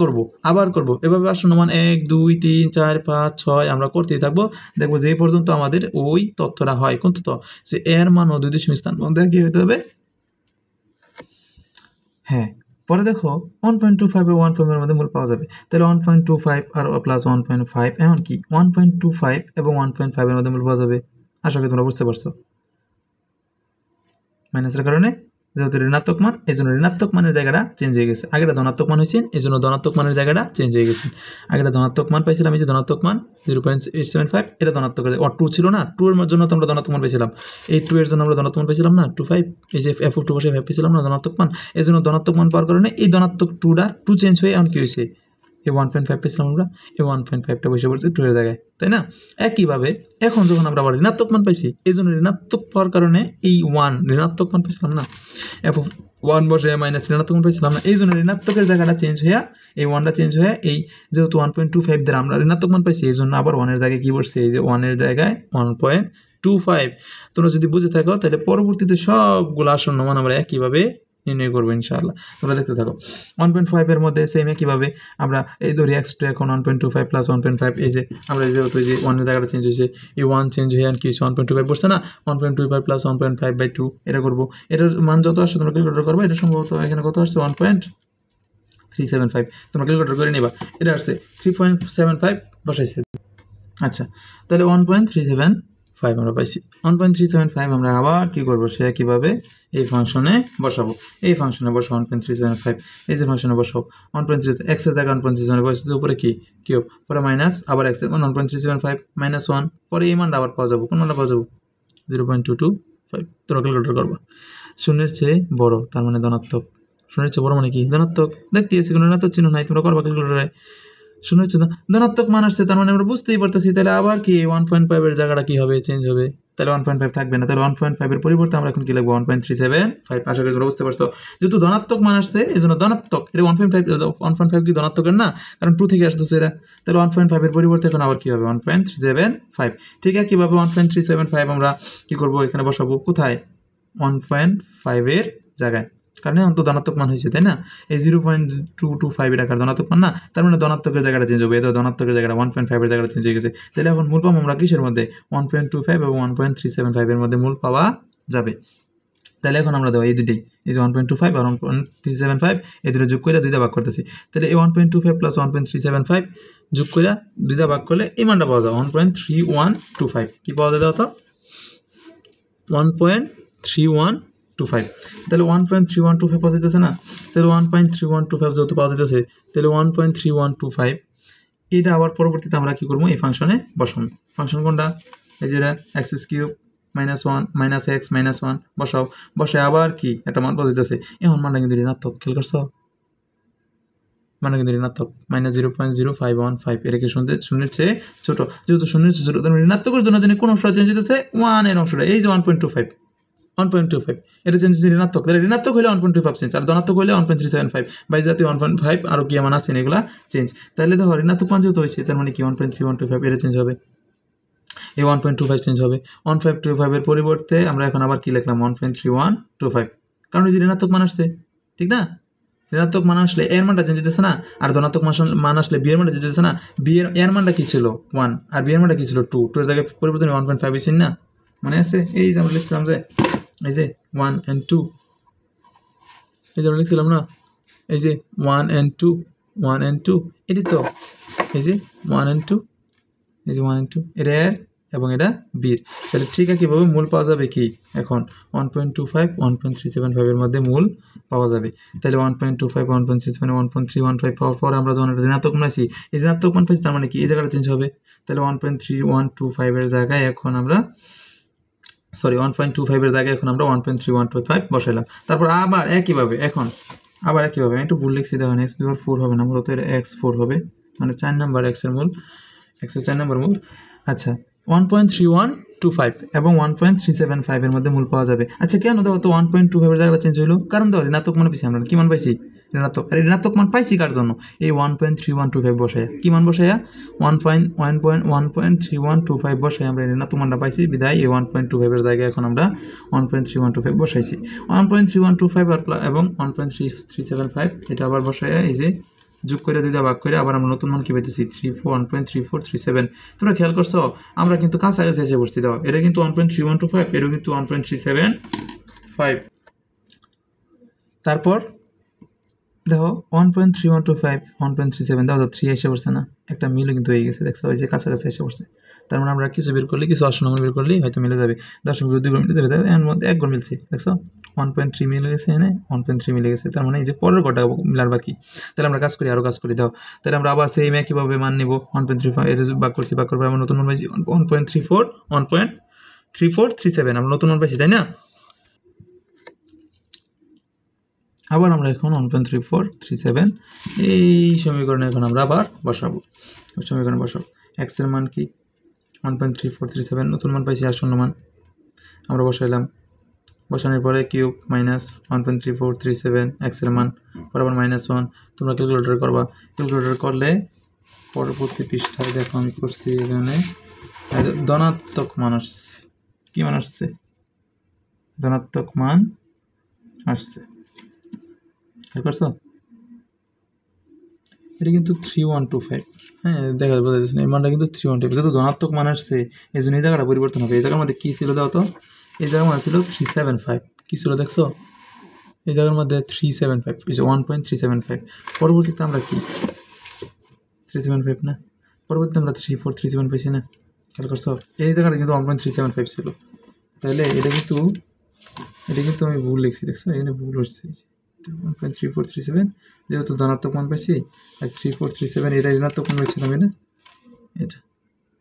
Speaker 1: করব এভাবে আসন্ন মান 1 2 3 4 5 6 আমরা করতেই থাকবো, দেখবো যে পর্যন্ত আমাদের ওই তথ্যটা হয়। কোন তথ্য, যে এর মান ও 2 স্থান মধ্যে কি হতে হবে। হ্যাঁ, পরে দেখো 1.25 এবং 1.5 এর মধ্যে মূল পাওয়া যাবে, তাহলে 1.25 আর প্লাস 1.5, এখন কি 1.25 এবং 1.5 এর মধ্যে মূল পাওয়া যাবে। আশা করি তোমরা বুঝতে পারছো, মাইনাসের কারণে যেহেতু ঋণাত্মক মান, এই জন্য ঋণাত্মক মানের জায়গাটা চেঞ্জ হয়ে গেছে। আগেটা ধনাত্মক মান হয়েছে, এই জন্য ধনাত্মক মানের জায়গাটা চেঞ্জ হয়ে গেছে। আগেটা ধনাত্মক মান পাইছিলাম, এই যে ধনাত্মক মান 0.875, এটা ধনাত্মক, 2 ছিল না, 2 এর জন্য তো আমরা ধনাত্মক মান পেয়েছিলাম, এই 2 এর জন্য আমরা ধনাত্মক মান পেয়েছিলাম না 25, এই যে f(2) বসে 5 পেয়েছিলাম না ধনাত্মক মান, এই জন্য ধনাত্মক মান পাওয়ার কারণে এই ধনাত্মক 2 চেঞ্জ হয়ে এখন কি হয়েছে, এই 1.5 পেয়েছিলাম আমরা, এই 1.5টা বসে পড়ছে 2 এর জায়গায়, তাই না? একইভাবে এখন যখন আমরা আবার ঋণাত্মক মান পাইছি, এই জন্য ঋণাত্মক পাওয়ার কারণে এই 1 ঋণাত্মক মান পেয়েছিলাম না, f(1) বসে মাইনাস ঋণাত্মক মান পেয়েছিলাম না, এই জন্য ঋণাত্মকের জায়গাটা চেঞ্জ হয়ে এই 1টা চেঞ্জ হয়ে এই যেহেতু 1.25 দ্বারা আমরা ঋণাত্মক মান পাইছি, এই জন্য আবার 1 এর জায়গায় কি বসছে, এই যে 1 এর জায়গায় 1.25 1.25 তোমরা যদি বুঝে থাকো তাহলে পরবর্তীতে সবগুলো আসন্ন মান আমরা একইভাবে নির্ণয় করবো ইনশাআল্লাহ। তোমরা দেখতে থাকো 1.5 এর মধ্যে সেম একইভাবে আমরা এই ধরি x2 এখন 1.25 প্লাস 1.5 এই যে আমরা যেহেতু এই যে 1 এর জায়গাটা চেঞ্জ হয়েছে এই 1 চেঞ্জ হয়ে আর কি 1.25 বসছে না 1.25 প্লাস 1.5/2 এটা করবো। এটার মান যত আসছে তোমরা ক্যালকুলেটর করবে। এটা সম্ভবত এখানে কত আসছে 1.375 তোমরা ক্যালকুলেটর করে নিবা। এটা আসছে 3.75 বসাইছে। আচ্ছা তাহলে 1.375 আমরা পাইছি। 1.375 আমরা আবার কি করবো সে একইভাবে এই ফাংশনে বসাবো। এই ফাংশনে বসাবো 1.375 এই যে ফাংশনে বসাবো 1.3 x এর জায়গায় 1.375 বসাতে উপরে কি কিউব পরে মাইনাস আবার x এর 1.375 মাইনাস 1 পরে এই মানটা আবার পাওয়া যাবো। কোন মানটা পাওয়া যাবো 0.225 তোমরা ক্যালকুলেটর করবা। শূন্যের চেয়ে বড় তার মানে ধনাত্মক। শূন্যের চেয়ে বড় মানে কি ধনাত্মক। দেখতে এসে কোনো ঋণাত্মক চিহ্ন নাই তোমরা করবা ক্যালকুলেটরে। শূন্য হচ্ছে ধনাত্মক মান আসছে তার মানে আমরা বুঝতেই পারতেছি তাহলে আবার কি 1.5 এর জায়গাটা কি হবে চেঞ্জ হবে। তাহলে 1.5 থাকবে না। তাহলে 1.5 এর পরিবর্তে আমরা এখন কি লিখবো 1.375। আশা করি তোমরা বুঝতে পারছো। যেহেতু ধনাত্মক মান আসছে এই জন্য ধনাত্মক এটা 1.5 কি ধনাত্মকের না কারণ 2 থেকে আসতেছে এরা। তাহলে 1.5 এর পরিবর্তে এখন আবার কি হবে 1.375। ঠিক আছে কিভাবে 1.375 আমরা কি করবো এখানে বসাবো কোথায় 1.5 এর জায়গায় কারণ এখন তো ধনাত্মক মান হয়েছে তাই না। এই 0.225 এর আকার ধনাত্মক মান না তার মানে ধনাত্মকের জায়গাটা চেঞ্জ হবে। এটা ধনাত্মকের জায়গাটা 1.5 এর জায়গাটা চেঞ্জ হয়ে গেছে। তাহলে এখন মূল পাবো আমরা কিসের মধ্যে 1.25 এবং 1.375 এর মধ্যে মূল পাওয়া যাবে। তাহলে এখন আমরা দেবো এই দুটোই এই যে 1.25 আর 1.375 এই দুটো যোগ করে দুইটা ভাগ করতেছি। তাহলে এই 1.25 প্লাস 1.375 যোগ করে দুইটা ভাগ করলে এই মানটা পাওয়া যাবে 1.3125। কি পাওয়া যাবে তো 1.3125। তাহলে 1.3125 পাওয়া যেতেছে না। তাহলে 1.3125 যেহেতু পাওয়া যেতেছে তাহলে 1.3125 এটা আবার পরবর্তীতে আমরা কি করবো এই ফাংশনে বসাবো। ফাংশন কোনটা এই যে x কিউব -1 -x -1 বসাও। বসে আবার কি একটা মান পাওয়া যেতেছে। এখন মানটা কিন্তু ঋণাত্মক খেয়াল করছো মানে কিন্তু ঋণাত্মক -0.0515 এটা কি শূন্যের চেয়ে ছোট। যেহেতু শূন্যের চেয়ে ছোট তাহলে ঋণাত্মকের জন্য কোন অংশটা চেঞ্জ হতেছে 1 এর অংশটা এই যে 1.25 এটা চেঞ্জ হচ্ছে ঋণাত্মক। তাহলে ঋণাত্মক হলে 1.25 চেঞ্জ আর ধনাত্মক হলে 1.375 বাই জাতীয় 1.5 আরও কি মান আছে এগুলা চেঞ্জ। তাহলে দেখো ঋণাত্মক মান যেহেতু হয়েছে তার মানে কি 1.3125 এটা চেঞ্জ হবে। এই 1.25 চেঞ্জ হবে। 1.25 এর পরিবর্তে আমরা এখন আবার কি লিখলাম 1.3125 কারণ এই যে ঋণাত্মক মান আসছে ঠিক না। ঋণাত্মক মান আসলে এর মানটা চেঞ্জ হতেছে না আর ধনাত্মক মান আসলে বি এর মানটা চেঞ্জ হতেছে না। বি এর মানটা কি ছিল 1 আর বি এর মানটা কি ছিল 2 এর জায়গায় পরিবর্তন 1.5 হয়েছে না মনে আছে। এই যে আমরা লিখছিলাম যে এই যে 1 and 2 এই যে আমরা লিখছিলাম না এই যে 1 and 2 এটি তো এই যে 1 and 2 এই যে 1 and 2 এটা এর এবং এটা বির। তাহলে ঠিক আছে কিভাবে মূল পাওয়া যাবে কি এখন 1.25 1.375 এর মধ্যে মূল পাওয়া যাবে। তাহলে 1.25 1.375 1.315 পাওয়ার পর আমরা যখন ঋণাত্মক মান পাইছি এই ঋণাত্মক মান পাইছি তার মানে কি এই জায়গাটা চেঞ্জ হবে। তাহলে 1.3125 এর জায়গায় এখন আমরা 1.25 এর জায়গায় এখন আমরা 1.3125 বসাইলাম। তারপর আবার একইভাবে এখন আবার একইভাবে আমি একটু ভুল লিখছি দেখুন x দেওয়ার 4 হবে না মূলত এটা x4 হবে মানে 4 নাম্বার x এর মূল x এর 4 নাম্বার মূল। আচ্ছা 1.3125 এবং 1.375 এর মধ্যে মূল পাওয়া যাবে। আচ্ছা কেন দেখো তো 1.25 এর জায়গাটা চেঞ্জ হলো কারণ দেখো ঋণাত্মক মান পাইছি আমরা কি মান পাইছি ঋণাত্মক আর ঋণাত্মক মান পাইছি কার জন্য এই 1.3125 বসায়া কি মান বসায়া 1.3125 বসাই আমরা ঋণাত্মক মানটা পাইছি বিদায় এই 1.25 এর জায়গায় এখন আমরা 1.3125 বসাইছি। 1.3125 এবং 1.375 এটা আবার বসায়া এই যে যোগ করে দুইটা ভাগ করে আবার আমরা নতুন মান কি পাইতেছি 1.3437। তোমরা খেয়াল করছো আমরা কিন্তু কাছাকাছি এসে বসছি দাও এটা কিন্তু 1.3125 এটা কিন্তু 1.375। তারপর দেখো 1.3125 1.37 দাও 3 এসে পড়ছে না একটা মিলও কিন্তু হয়ে গেছে দেখছো ওই যে কাছাকাছি এসে পড়ছে। তার মানে আমরা কিছু বের করলে কিছু আসন্ন মান বের করলে হয়তো মিলে যাবে। দশমিক 2 গুণ মিলে যাবে এর মধ্যে এক গুণ মিলছে দেখছো 1.3 মিলে গেছে এখানে 1.3 মিলে গেছে তার মানে এই যে পরের ঘরটা মিলার বাকি। তাহলে আমরা কাজ করি আরও কাজ করি দাও তাহলে আমরা আবার সেম একইভাবে মান নিব 1.35 এর ভাগ করছি ভাগ করবো আমরা নতুন মান পাইছি 1.3437 আমরা নতুন মান পাইছি তাই না। আবার আমরা এখন 1.3437 এই সমীকরণে এখন আমরা আবার বসাবো সমীকরণে বসাবো x এর মান কি 1.3437 নতুন মান পাইছি আসন্ন মান আমরা বসাইলাম। বসানোর পরে কিউব মাইনাস 1.3437 x এর মান বরাবর -1 তোমরা ক্যালকুলেটর করবা। ক্যালকুলেটর করলে পরবর্তী পৃষ্ঠায় দেখো আমি করছি এখানে ধনাত্মক মান আসছে কি মান আসছে? ধনাত্মক মান আসছে। খেয়াল করছো? এটা কিন্তু 3125। হ্যাঁ, দেখা বোঝা যাচ্ছে না, এই মানটা কিন্তু 3125। যেহেতু ধনাত্মক মান আসছে এই জন্য এই জায়গাটা পরিবর্তন হবে। এই জায়গার মধ্যে কী ছিল দাও তো? এই জায়গার মধ্যে ছিল 375। কী ছিল দেখছো? এই জায়গার মধ্যে 375, 1.375। পরবর্তীতে আমরা কি 375 না, পরবর্তীতে আমরা 3437 পাইছি না? খেয়াল করছো? এই জায়গাটা কিন্তু 1.375 ছিল। তাহলে এটা কিন্তু আমি ভুল লিখছি, দেখছো? এখানে ভুল হচ্ছে 1.3437, যেহেতু ধনাত্মক মান পাইছি। আর 3437 এটা ঋণাত্মক মান পাইছিলাম, না এটা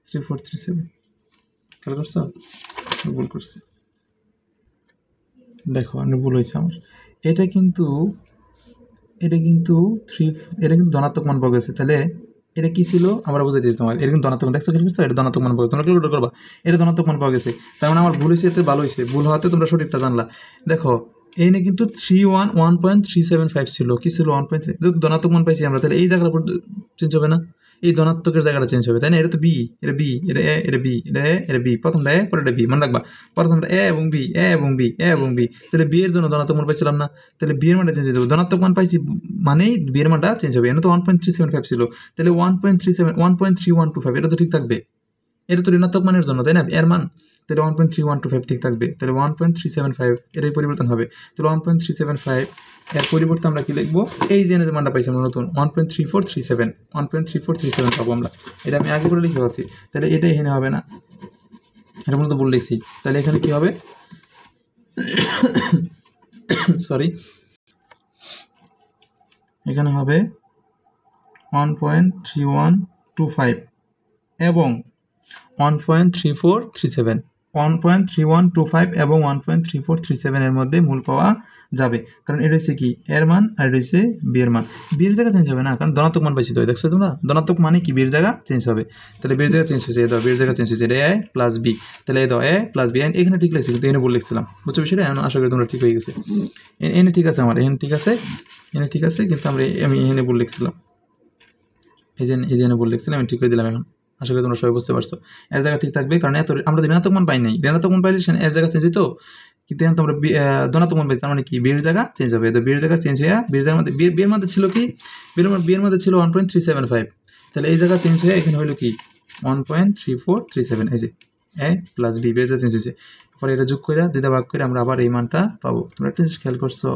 Speaker 1: 3437। খেয়াল করছো? ভুল করছি, দেখো আমি ভুল হয়েছে আমার। এটা কিন্তু ধনাত্মক মান পাওয়া গেছে। তাহলে এটা কি ছিল আমরা বুঝাই দিয়েছি তোমার, এটা কিন্তু ধনাত্মক। দেখছো খেয়াল করছো? এটা ধনাত্মক মান পাওয়া গেছে, তোমরা ক্যালকুলেট করবা। এটা ধনাত্মক মান পাওয়া গেছে, তার মানে আমার ভুল হয়েছে, এতে ভালো হয়েছে। ভুল হওয়াতে তোমরা সঠিকটা জানলা। দেখো এখানে কিন্তু 1.375 ছিল। কি ছিল? 1.3। যেহেতু ধনাত্মক মান পাইছি আমরা, তাহলে এই জায়গাটা চেঞ্জ হবে না? এই ধনাত্মকের জায়গাটা চেঞ্জ হবে, তাই না? এটা তো বি, এটা বি, এটা এ, এটা বি, এটা এ, এটা বি। প্রথমটা এ, পরে এটা বি, মনে রাখবা। প্রথমটা এ এবং বি, এ এবং বি, এ এবং বি। তাহলে বি এর জন্য ধনাত্মক মান পাইছিলাম না? তাহলে বি এর মানটা চেঞ্জ হয়ে যাবে। ধনাত্মক মান পাইছি মানেই বি এর মানটা চেঞ্জ হবে। এটা তো 1.375 ছিল, তাহলে 1.3125 এটা তো ঠিক থাকবে। এটা তো ঋণাত্মক মানের জন্য, তাই না? এর মান, তাহলে 1.3125 ঠিক থাকবে। তাহলে 1.375 এটাই পরিবর্তন হবে। তাহলে 1.375 এর পরিবর্তে আমরা কি লিখবো? এই যে মানটা পাইছি আমরা নতুন 1.3437 পাবো আমরা। এটা আমি আগে করে লিখে পাচ্ছি, তাহলে এটা এখানে হবে না, এটা মূলত ভুল লিখছি। তাহলে এখানে কি হবে? সরি, এখানে হবে 1.3125 এবং 1.3437। 1.3125 এবং 1.3437 এর মধ্যে মূল পাওয়া যাবে, কারণ এটা হচ্ছে কি এর মান, আর এটা হচ্ছে বি এর মান। বি এর জায়গা চেঞ্জ হবে না, কারণ ধনাত্মক মান পাইছি তো। দেখছো তোমরা, ধনাত্মক মানে কি বির জায়গা চেঞ্জ হবে। তাহলে বির জায়গা চেঞ্জ হয়েছে, এই দাও বির জায়গা চেঞ্জ হয়েছে, এটা এ প্লাস বি। তাহলে এই দাও এ প্লাস বি। এখানে ঠিক লাগছে, কিন্তু এখানে ভুল লিখছিলাম। বুঝছো বিষয়টা? এখন আশা করি তোমরা ঠিক হয়ে গেছে। এখানে ঠিক আছে, আমার এখানে ঠিক আছে, এখানে ঠিক আছে, কিন্তু আমি এখানে ভুল লিখছিলাম। এই যে ভুল লিখছিলাম, আমি ঠিক করে দিলাম এখন। আশা করি তোমরা সবাই বুঝতে পারছো। এর জায়গা ঠিক থাকবে, কারণ এত আমরা তো ঋণাত্মক মান পাই নাই। ঋণাত্মক মান পাইলে এর জায়গা চেঞ্জ হইতো, কিন্তু এখন তোমরা ধনাত্মক মান পাইছি, তার মানে কি বিয়ের জায়গা চেঞ্জ হবে। তো বিয়ের জায়গা চেঞ্জ হয়ে বিয়ের জায়গার মধ্যে বিয়ের মধ্যে ছিল কি, বিয়ের মধ্যে ছিল 1.375। তাহলে এই জায়গা চেঞ্জ হয়ে এখানে হলো কি 1.3437। এই যে এ প্লাস বি, বিয়ের জায়গা চেঞ্জ হয়েছে। পরে এটা যোগ করে দুইটা ভাগ করে আমরা আবার এই মানটা পাবো। তোমরা একটা জিনিস খেয়াল করছো,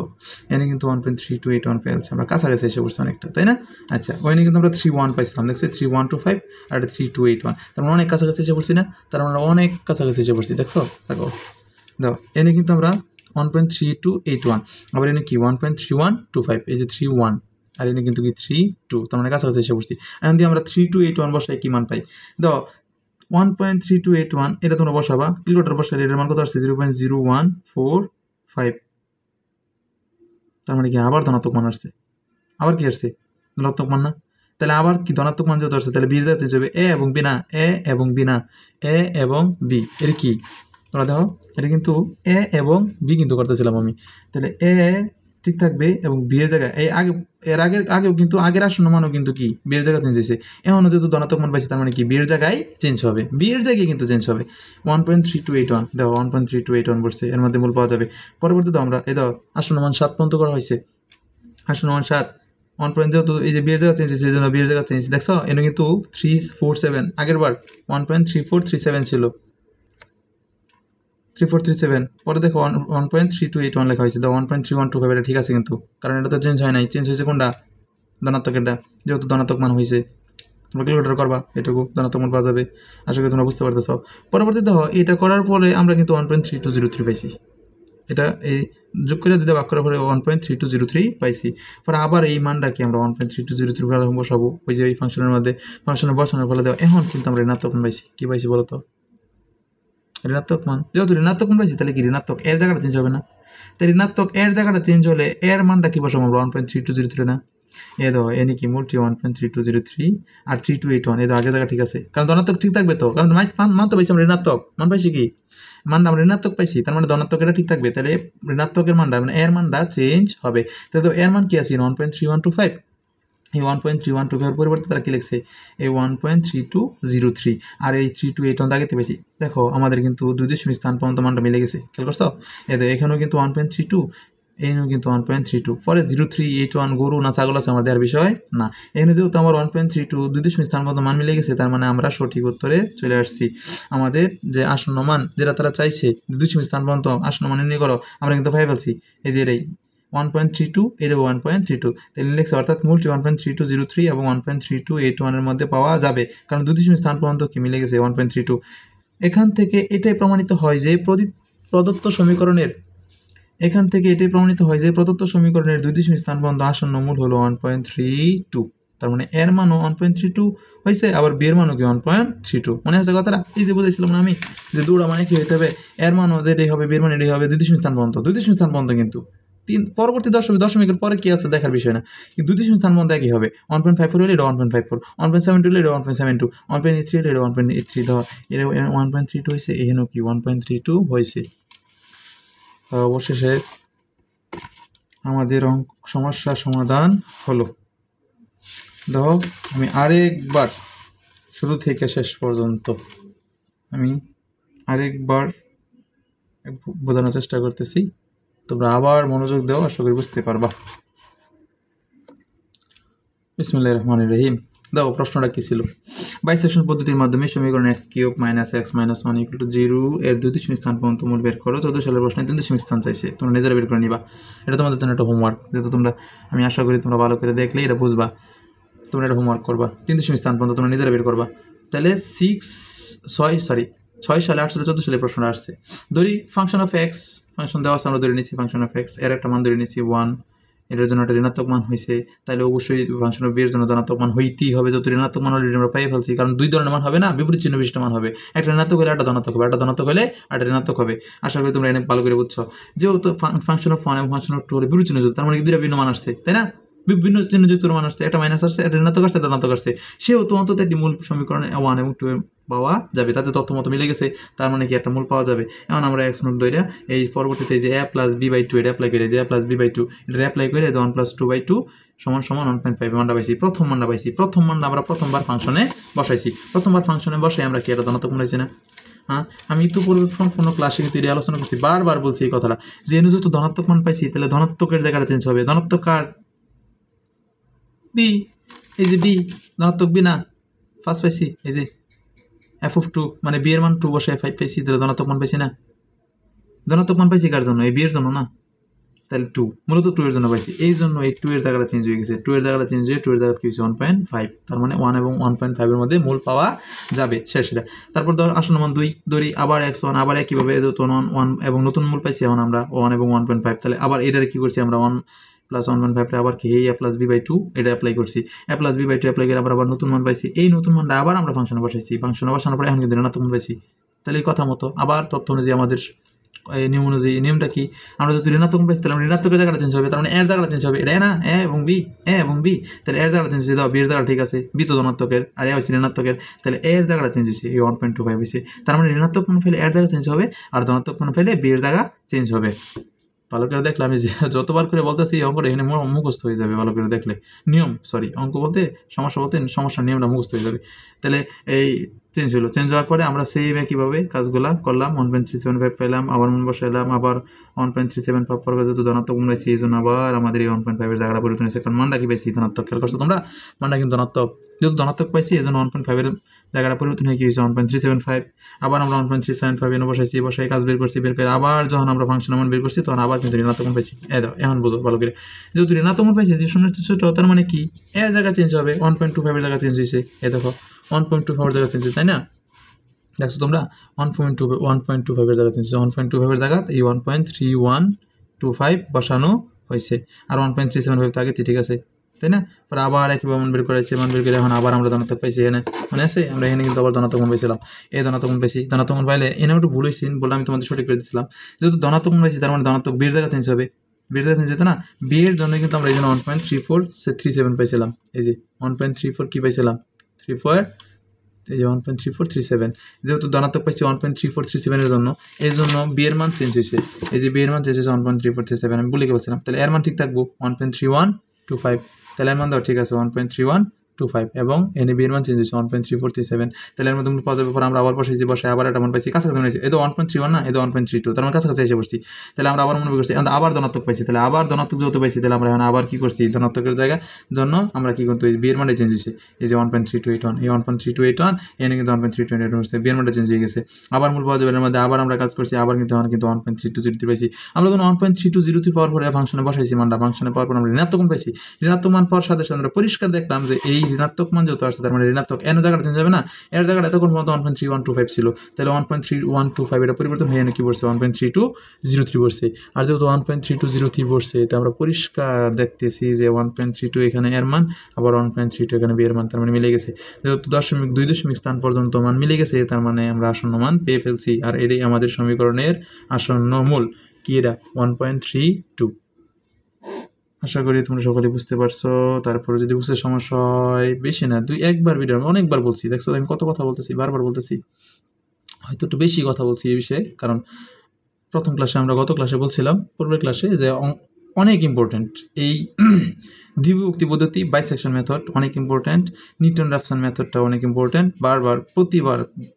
Speaker 1: এখানে কিন্তু 1.3281 পেয়েছে, আমরা কাছাকাছি এসে পড়ছি অনেকটা, তাই না? আচ্ছা, ওখানে কিন্তু আমরা 31 পাইছিলাম, দেখছো 3125 আর এটা 3281, তার মানে অনেক কাছাকাছি এসে পড়ছি না? তার মানে অনেক কাছাকাছি এসে পড়ছি, দেখছো? দেখো দাও, এনে কিন্তু আমরা 1.3281, আবার এনে কি 1.3125, এই যে 31, আর এনে কিন্তু কি 32, তার মানে কাছাকাছি এসে পড়ছি। এখন দিয়ে আমরা 3281 বসাই কি মান পাই? দাও 1.3281 এটা তোমরা বসাবা, কিলোমিটার বসালে এটার মান কত আসছে? 0.0145। তার মানে কি আবার ধনাত্মক মান আসছে। আবার কি আসছে? ধনাত্মক মান না? তাহলে আবার কি ধনাত্মক মান যেহেতু আসছে, তাহলে বির জায়গা চেঞ্জ হবে। এ এবং বি না, এ এবং বি না, এ এবং বি। এটা কি তোমরা দেখো, এটা কিন্তু এ এবং বি কিন্তু করতেছিলাম আমি। তাহলে এ ঠিক থাকবে এবং বি এর জায়গায় এই আগে, এর আগেও কিন্তু আগের আসন্ন মানও কিন্তু কি বিয়ের জায়গা চেঞ্জ হয়েছে। এখনও যেহেতু ধনাত্মক মান পাইছে, তার মানে কি বিয়ের জায়গায় চেঞ্জ হবে, বিয়ের জায়গায় কিন্তু চেঞ্জ হবে। 1.3281 দেখো 1.3281 বসছে, এর মধ্যে মূল পাওয়া যাবে। পরবর্তীতে আমরা এই দাও আসন্ন মান 7 পর্যন্ত করা হয়েছে। আসন্ন মান 7, 1. যেহেতু এই যে বিয়ের জায়গা চেঞ্জ হয়েছে, এই জন্য বিয়ের জায়গা চেঞ্জ। দেখছো এটা কিন্তু 347, আগের বার 1.3437 ছিল, 3437। পরে দেখো 1.3281 লেখা হয়েছে, দাও 1.3125, এটা ঠিক আছে কিন্তু, কারণ এটা তো চেঞ্জ হয় নাই। চেঞ্জ হয়েছে কোনটা? ধনাত্মকেরটা, যেহেতু ধনাত্মক মান হয়েছে। তোমরা ক্যালকুলেটর করবা, এটুকু ধনাত্মক মান পাওয়া যাবে। আশা করি তোমরা বুঝতে পারতেছ। পরবর্তীতে দেখো এটা করার পরে আমরা কিন্তু 1.3203 পাইছি। এটা এই যোগ করে দিতে ভাগ করার পরে 1.3203 পাইছি। পরে আবার এই মানটাকে আমরা 1.3203 বসাবো ওই যে ওই ফাংশনের মধ্যে। ফাংশনে বসানোর ফলে দেওয়া এখন কিন্তু আমরা ঋণাত্মক মান পাইছি। কী পাইছি বলো তো? ঋণাত্মক মান। যেহেতু ঋণাত্মক মান পাইছি, তাহলে কি ঋণাত্মক এর জায়গাটা চেঞ্জ হবে না? তাই ঋণাত্মক এর জায়গাটা চেঞ্জ হলে এর মানটা কী বসাবো আমরা? 1.3203 না? এ দেখো এনে কি মূলটি 1.3203 আর 3281, এ আগে জায়গা ঠিক আছে, কারণ ধনাত্মক ঠিক থাকবে তো, কারণ মান তো পাইছি আমরা ঋণাত্মক মান পাইছি, কি মানটা আমরা ঋণাত্মক পাইছি, তার মানে ধনাত্মক এটা ঠিক থাকবে। তাহলে ঋণাত্মকের মানটা মানে এর মানটা চেঞ্জ হবে। তাহলে তো এর মান কি আছে? 1.3125। এই 1.3125 পরিবর্তে তারা কী লিখছে এই 1.3203 আর এই 328 আগেতে বেশি। দেখো আমাদের কিন্তু 2 স্থান পর্যন্ত মানটা মিলে গেছে, খেয়াল করছো? এখানেও কিন্তু 1.32, এইখানেও কিন্তু 1.32। পরে 0381 গরু না ছাগল আছে আমার দেওয়ার বিষয় না। এখানে যেহেতু আমার 1.32 2 স্থান পর্যন্ত মান মিলে গেছে, তার মানে আমরা সঠিক উত্তরে চলে আসছি। আমাদের যে আসন্ন মান যেটা তারা চাইছে 2 স্থান পর্যন্ত আসন্ন মান নির্ণয় করো, আমরা কিন্তু পাই ফেলছি। এই যে এটাই 1.32, এটা 1.32, তাহলে লিখছে অর্থাৎ মূলটি 1.3203 এবং 1.3281 মধ্যে পাওয়া যাবে, কারণ 2 স্থান পর্যন্ত কি মিলে গেছে 1.32। এখান থেকে এটাই প্রমাণিত হয় যে প্রদত্ত সমীকরণের 2 স্থান পর্যন্ত আসন্ন মূল হলো 1.32। তার মানে এর মানও 1.32 হয়েছে, আবার বিয়ের মানও কি 1.32। মনে আছে কথাটা? এই যে বুঝেছিলাম না আমি যে দুটা মানে কি হইতে হবে, এর মানও যেটাই হবে বিয়ের মান এটাই হবে 2 স্থান পর্যন্ত। 2 স্থান পর্যন্ত কিন্তু পরবর্তী দশমিকের পরে কি আছে দেখার বিষয় না, কিন্তু 2 স্থান পর্যন্ত একই হবে। 1.54 হলে এটা 1.54, 1.72 হলে এটা 1.72, 1.83 হলে এটা 1.83 ধর এটা 1.32 হয়েছে, এখানেও কি 1.32 হয়েছে। অবশেষে আমাদের সমস্যার সমাধান হলো। দেখো আমি আরেকবার শুরু থেকে শেষ পর্যন্ত আমি আরেকবার বোঝানোর চেষ্টা করতেছি, তোমরা আবার মনোযোগ দাও, আশা করি বুঝতে পারবা। বিসমিল্লাহির রহমানির রহিম। দেখো প্রশ্নটা কি ছিল, বাইসেকশন পদ্ধতির মাধ্যমে সমীকরণ x³ - x - 1 = 0 এর 2 স্থান পর্যন্ত মূল বের করো। 14 সালের প্রশ্নে 3 স্থান চাইছে, তোমরা নিজেরা বের করে নিবা। এটা তোমাদের জন্য একটা হোমওয়ার্ক, যেহেতু আমি আশা করি তোমরা ভালো করে দেখলে এটা বুঝবা। তোমরা এটা হোমওয়ার্ক করবা, 3 স্থান পর্যন্ত তোমরা নিজেরা বের করবা। তাহলে 6 সালে 8 সালে 14 সালে প্রশ্নটা আসছে। ধরি ফাংশন অফ এক্স, ফাংশন দেওয়া আছে, আমরা ধরে নিচ্ছি ফাংশন অফ এক্স এর একটা মান ধরে নিচ্ছি 1, এটার জন্য একটা ঋণাত্মক মান হয়েছে, তাহলে অবশ্যই ফাংশন অফ বি এর জন্য ধনাত্মক মান হইতেই হবে। যত ঋণাত্মক মান অলরেডি আমরা পাইয়ে ফেলছি, কারণ 2 ধরনের মান হবে না, বিপরীত চিহ্ন বিশিষ্ট মান হবে। একটা ঋণাত্মক হলে একটা ধনাত্মক হবে, একটা ধনাত্মক হলে একটা ঋণাত্মক হবে। আশা করি তোমরা এনে ভালো করে বুঝছো। যেহেতু ফাংশন অফ 1 এবং ফাংশন অফ 2 হলে বিপরীত চিহ্ন যুক্ত, তার মানে দুইটা ভিন্ন মান আসছে, তাই না? বিভিন্ন চিহ্ন যুক্ত মান আসছে, একটা মাইনাস আসছে, একটা ঋণাত্মক আসছে, একটা ধনাত্মক আসছে। সেহেতু অন্তত একটি মূল সমীকরণে 1 এবং 2 পাওয়া যাবে, তাতে তথ্য মতো মিলে গেছে, তার মানে কি একটা মূল পাওয়া যাবে। এখন আমরা x নোট দইরা এই পরবর্তীতে যে a + b/2 এটা অ্যাপ্লাই করে, যে a + b/2 এটা অ্যাপ্লাই করে 1 + 2/2 সমান 1.5 মানটা পাইছি। প্রথম মানটা আমরা প্রথমবার ফাংশনে বসাইছি। প্রথমবার ফাংশনে বসাই আমরা কি এটা ধনাত্মক বানাইছি না? হ্যাঁ, আমি তো সম্পূর্ণ ক্লাসে কিন্তু এটা আলোচনা করছি, বারবার বলছি এই কথাটা, যে যেহেতু ধনাত্মক মান পাইছি, তাহলে ধনাত্মকের জায়গাটা চেঞ্জ হবে। ধনাত্মক কার? বি। এই যে বি, ধনাত্মক বি না, ফার্স্ট পাইছি এই যে f(2) মানে বি এর মান 2 বসে 5 পাইছি, তাহলে ধনাত্মক মান পাইছি না? ধনাত্মক মান পাইছি কার জন্য? এই বি এর জন্য না, তাহলে 2 মূলত 2 এর জন্য পাইছি। এই জন্য এই 2 এর জায়গাটা চেঞ্জ হয়ে গেছে, 2 এর জায়গাটা চেঞ্জ হয়ে 2 এর জায়গা কি হয়েছে 1.5, তার মানে 1 এবং 1.5 এর মধ্যে মূল পাওয়া যাবে, শেষ এটা। তারপর ধর আসন্ন মান 2 ধরি, আবার x1 আবার একইভাবে যেহেতু 1 এবং নতুন মূল পাইছি এখন আমরা 1 এবং 1.5, তাহলে আবার এটারে কি করছি আমরা 1 + 1.5 আবার কি এই a + b/2 এটা অ্যাপ্লাই করছি, a + b/2 অ্যাপ্লাই করে আবার নতুন মান পাইছি। এই নতুন মানটা আবার আমরা ফাংশনে বসাইছি, ফাংশনে বসানোর পরে এখন কিন্তু ঋণাত্মক মান পাইছি। তাহলে এই কথা মতো আবার তথ্য অনুযায়ী আমাদের এই নিয়ম অনুযায়ী, নিয়মটা কি, আমরা যদি ঋণাত্মক পাইছি তাহলে ঋণাত্মকের জায়গাটা চেঞ্জ হবে, তার মানে এর জায়গাটা চেঞ্জ হবে। এটা না এ এবং বি, তাহলে এর জায়গাটা চেঞ্জ হয়েছে, দাও বি এর জায়গাটা ঠিক আছে, বি তো ধনাত্মকের আর এ হচ্ছে ঋণাত্মকের, তাহলে এর জায়গাটা চেঞ্জ হয়েছে, এই 1.25 হয়েছে। তার মানে ঋণাত্মক মান ফেলে এর জায়গা চেঞ্জ হবে, আর ধনাত্মক মান ফেলে বি এর জায়গা চেঞ্জ হবে। ভালো করে দেখলে, আমি যতবার করে বলতেছি এই অঙ্কটা এখানে মুখস্থ হয়ে যাবে। ভালো করে দেখলে নিয়ম, অঙ্ক বলতে সমস্যার নিয়মটা মুখস্থ হয়ে যাবে। তাহলে এই চেঞ্জ হওয়ার পরে আমরা সেই একইভাবে কাজগুলা করলাম। 1.375 পেলাম, আবার মান বসাইলাম, আবার 1.375 পর যেহেতু ধনাত্মক মান পাইছি, এই জন্য আবার আমাদের এই 1.5 এর জায়গাটা পরিবর্তন হয়েছে, কারণ মানটা কি পাইছি ধনাত্মক। খেয়াল করছো তোমরা, মানটা কিন্তু ধনাত্মক, যেহেতু ধনাত্মক পাইছি এই জন্য 1.5 এর জায়গাটা পরিবর্তন হয়ে কি হয়েছে 1.375। আবার আমরা 1.375 এনে বসাই কাজ বের করছি, বের করে আবার যখন আমরা ফাংশন মান বের করছি তখন আবার কিন্তু ঋণাত্মক মান পাইছি। দাও এখন বুঝো ভালো করে, যেহেতু ঋণাত্মক মান পাইছি যে শূন্যের ছোট, তার মানে কি এর জায়গা চেঞ্জ হবে, 1.25 এর জায়গা চেঞ্জ হয়েছে। দেখো 1.25 এর জায়গা চেঞ্জ হয়েছে, তাই না? দেখছো তোমরা 1.25 এর জায়গা চেঞ্জ হয়েছে, 1.25 এর জায়গা এই 1.3125 বসানো হয়েছে, আর 1.375 তো আগে ঠিক আছে, তাই না? পরে আবার একইভাবে মান বের করেছে, মান বের করে এখন আবার আমরা ধনাত্মক পাইছি। এখানে মনে আছে আমরা এখানে কিন্তু আবার ধনাত্মক মান পাইছিলাম, এই ধনাত্মক মান পাইছি। ধনাত্মক মান পাইলে এনে একটু ভুল হয়েছি বলে আমি তোমাদের সঠিক করে দিচ্ছিলাম, যেহেতু ধনাত্মক মান পাইছি তার মানে ধনাত্মক বিয়ের জায়গা চেঞ্জ হবে, বিয়ের জায়গা চেঞ্জ হতো না, বিয়ের জন্য কিন্তু আমরা এই জন্য 1.3437 পাইছিলাম। এই যে 1.34 কি পাইছিলাম 34, এই যে 1.3437, যেহেতু ধনাত্মক পাইছি 1.3437 এর জন্য, এই জন্য বি এর মান চেঞ্জ হয়েছে। এই যে বি এর মান চেঞ্জ হয়েছে 1.3437, আমি বলে বলছিলাম, তাহলে এর মান ঠিক থাকবো 1.3125। তাহলে এর মান দাও ঠিক আছে 1.3125 এবং এনে বি এর মান চেঞ্জ হয়েছে 1.3437। তাহলে এর মধ্যে পাওয়া যাবে পর আমরা আবার বসেছি বসে আবার একটা মান পাইছি কাছাকাছি হয়েছে এই তো 1.31 না এই তো 1.32 তার মানে কাছাকাছি এসে পড়ছি। তাহলে আমরা আবার মনে করছি আবার ধনাত্মক পাইছি তাহলে আবার ধনাত্মক যেহেতু পাইছি তাহলে আমরা এখন আবার কি করছি ধনাত্মকের জায়গায় জন্য আমরা কি করতে বি এর মানে চেঞ্জ হয়েছে এই যে 1.3281 এই 1.3281 এনে কিন্তু 1.3281 হচ্ছে বি এর মানে চেঞ্জ হয়ে গেছে। আবার মূল পাওয়া যাবে এর মধ্যে আবার আমরা কাজ করছি আবার কিন্তু আমরা কিন্তু 1.3203 পাইছি। আমরা যখন 1.3203 পাওয়ার পরে ফাংশনে বসাইছি মানটা ফাংশনে পাওয়ার পর আমরা ঋণাত্মক মান পাইছি। ঋণাত্মক মান পাওয়ার সাথে সাথে আমরা পরিষ্কার দেখলাম যে এই ঋণাত্মক মান যেহেতু আসছে তার মানে ঋণাত্মক এর জায়গাটা চেঞ্জ হবে না এর জায়গাটা এতক্ষণ পর্যন্ত 1.3125 ছিল তাহলে 1.3125 এটা পরিবর্তন হয়ে কি পড়ছে 1.3203 পড়ছে। আর যেহেতু 1.3203 পড়ছে তা আমরা পরিষ্কার দেখতেছি যে 1.32 এখানে এর মান আবার 1.32 এখানে বি এর মান তার মানে মিলে গেছে। যেহেতু 2.2 স্থান পর্যন্ত মান মিলে গেছে তার মানে আমরা আসন্ন মান পেয়ে ফেলছি আর এটাই আমাদের সমীকরণের আসন্ন মূল কি এটা 1.32। আশা করি তোমরা সকলে বুঝতে পারছো। তারপরে যদি বুঝতে সমস্যা হয় বেশি না একবার ভিডিও আমি অনেকবার বলছি দেখছো আমি কত কথা বলতেছি বারবার বলতেছি হয়তো একটু বেশি কথা বলছি এই বিষয়ে কারণ প্রথম ক্লাসে আমরা গত ক্লাসে বলছিলাম পূর্বের ক্লাসে যে অনেক ইম্পর্টেন্ট এই দ্বিবিভক্তি পদ্ধতি বাইসেকশন মেথড অনেক ইম্পর্টেন্ট নিউটন রাফসন মেথডটা অনেক ইম্পর্টেন্ট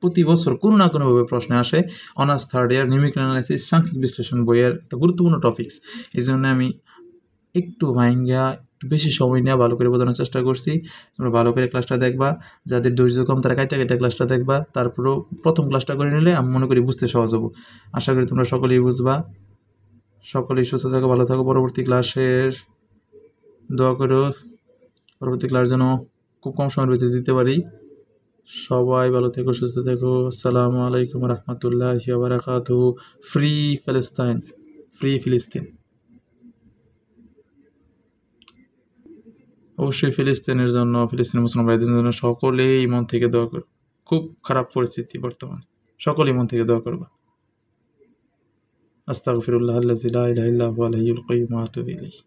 Speaker 1: প্রতি বছর কোনো না কোনোভাবে প্রশ্নে আসে honours third year numerical analysis সাংখ্যিক বিশ্লেষণ বইয়ের একটা গুরুত্বপূর্ণ টপিকস। এই জন্য আমি একটু একটু বেশি সময় নিয়ে ভালো করে বোঝানোর চেষ্টা করছি। তোমরা ভালো করে ক্লাসটা দেখবা যাদের ধৈর্য কম তারা কাইটা ক্লাসটা দেখবা তারপরেও প্রথম ক্লাসটা করে নিলে আমি মনে করি বুঝতে সহজ হবো। আশা করি তোমরা সকলেই বুঝবা। সকলেই সুস্থ থাকো ভালো থাকো পরবর্তী ক্লাসের দোয়া করো পরবর্তী ক্লাস যেন খুব কম সময়ের ভিতরে দিতে পারি। সবাই ভালো থেকো সুস্থ থেকো। আসসালামু আলাইকুম রহমতুল্লাহি ওয়া বারাকাতুহু। ফ্রি প্যালেস্টাইন ফ্রি ফিলিস্তিন। অবশ্যই ফিলিস্তিনের জন্য ফিলিস্তিনের মুসলমান ভাইদের জন্য সকলেই মন থেকে দোয়া করো। খুব খারাপ পরিস্থিতি বর্তমানে সকলেই মন থেকে দোয়া করবা। আস্তাগফিরুল্লাহ আল্লাযী লা ইলাহা ইল্লা হুয়াল হাইয়ুল কাইয়্যুম ওয়া আতুবু ইলাইহি।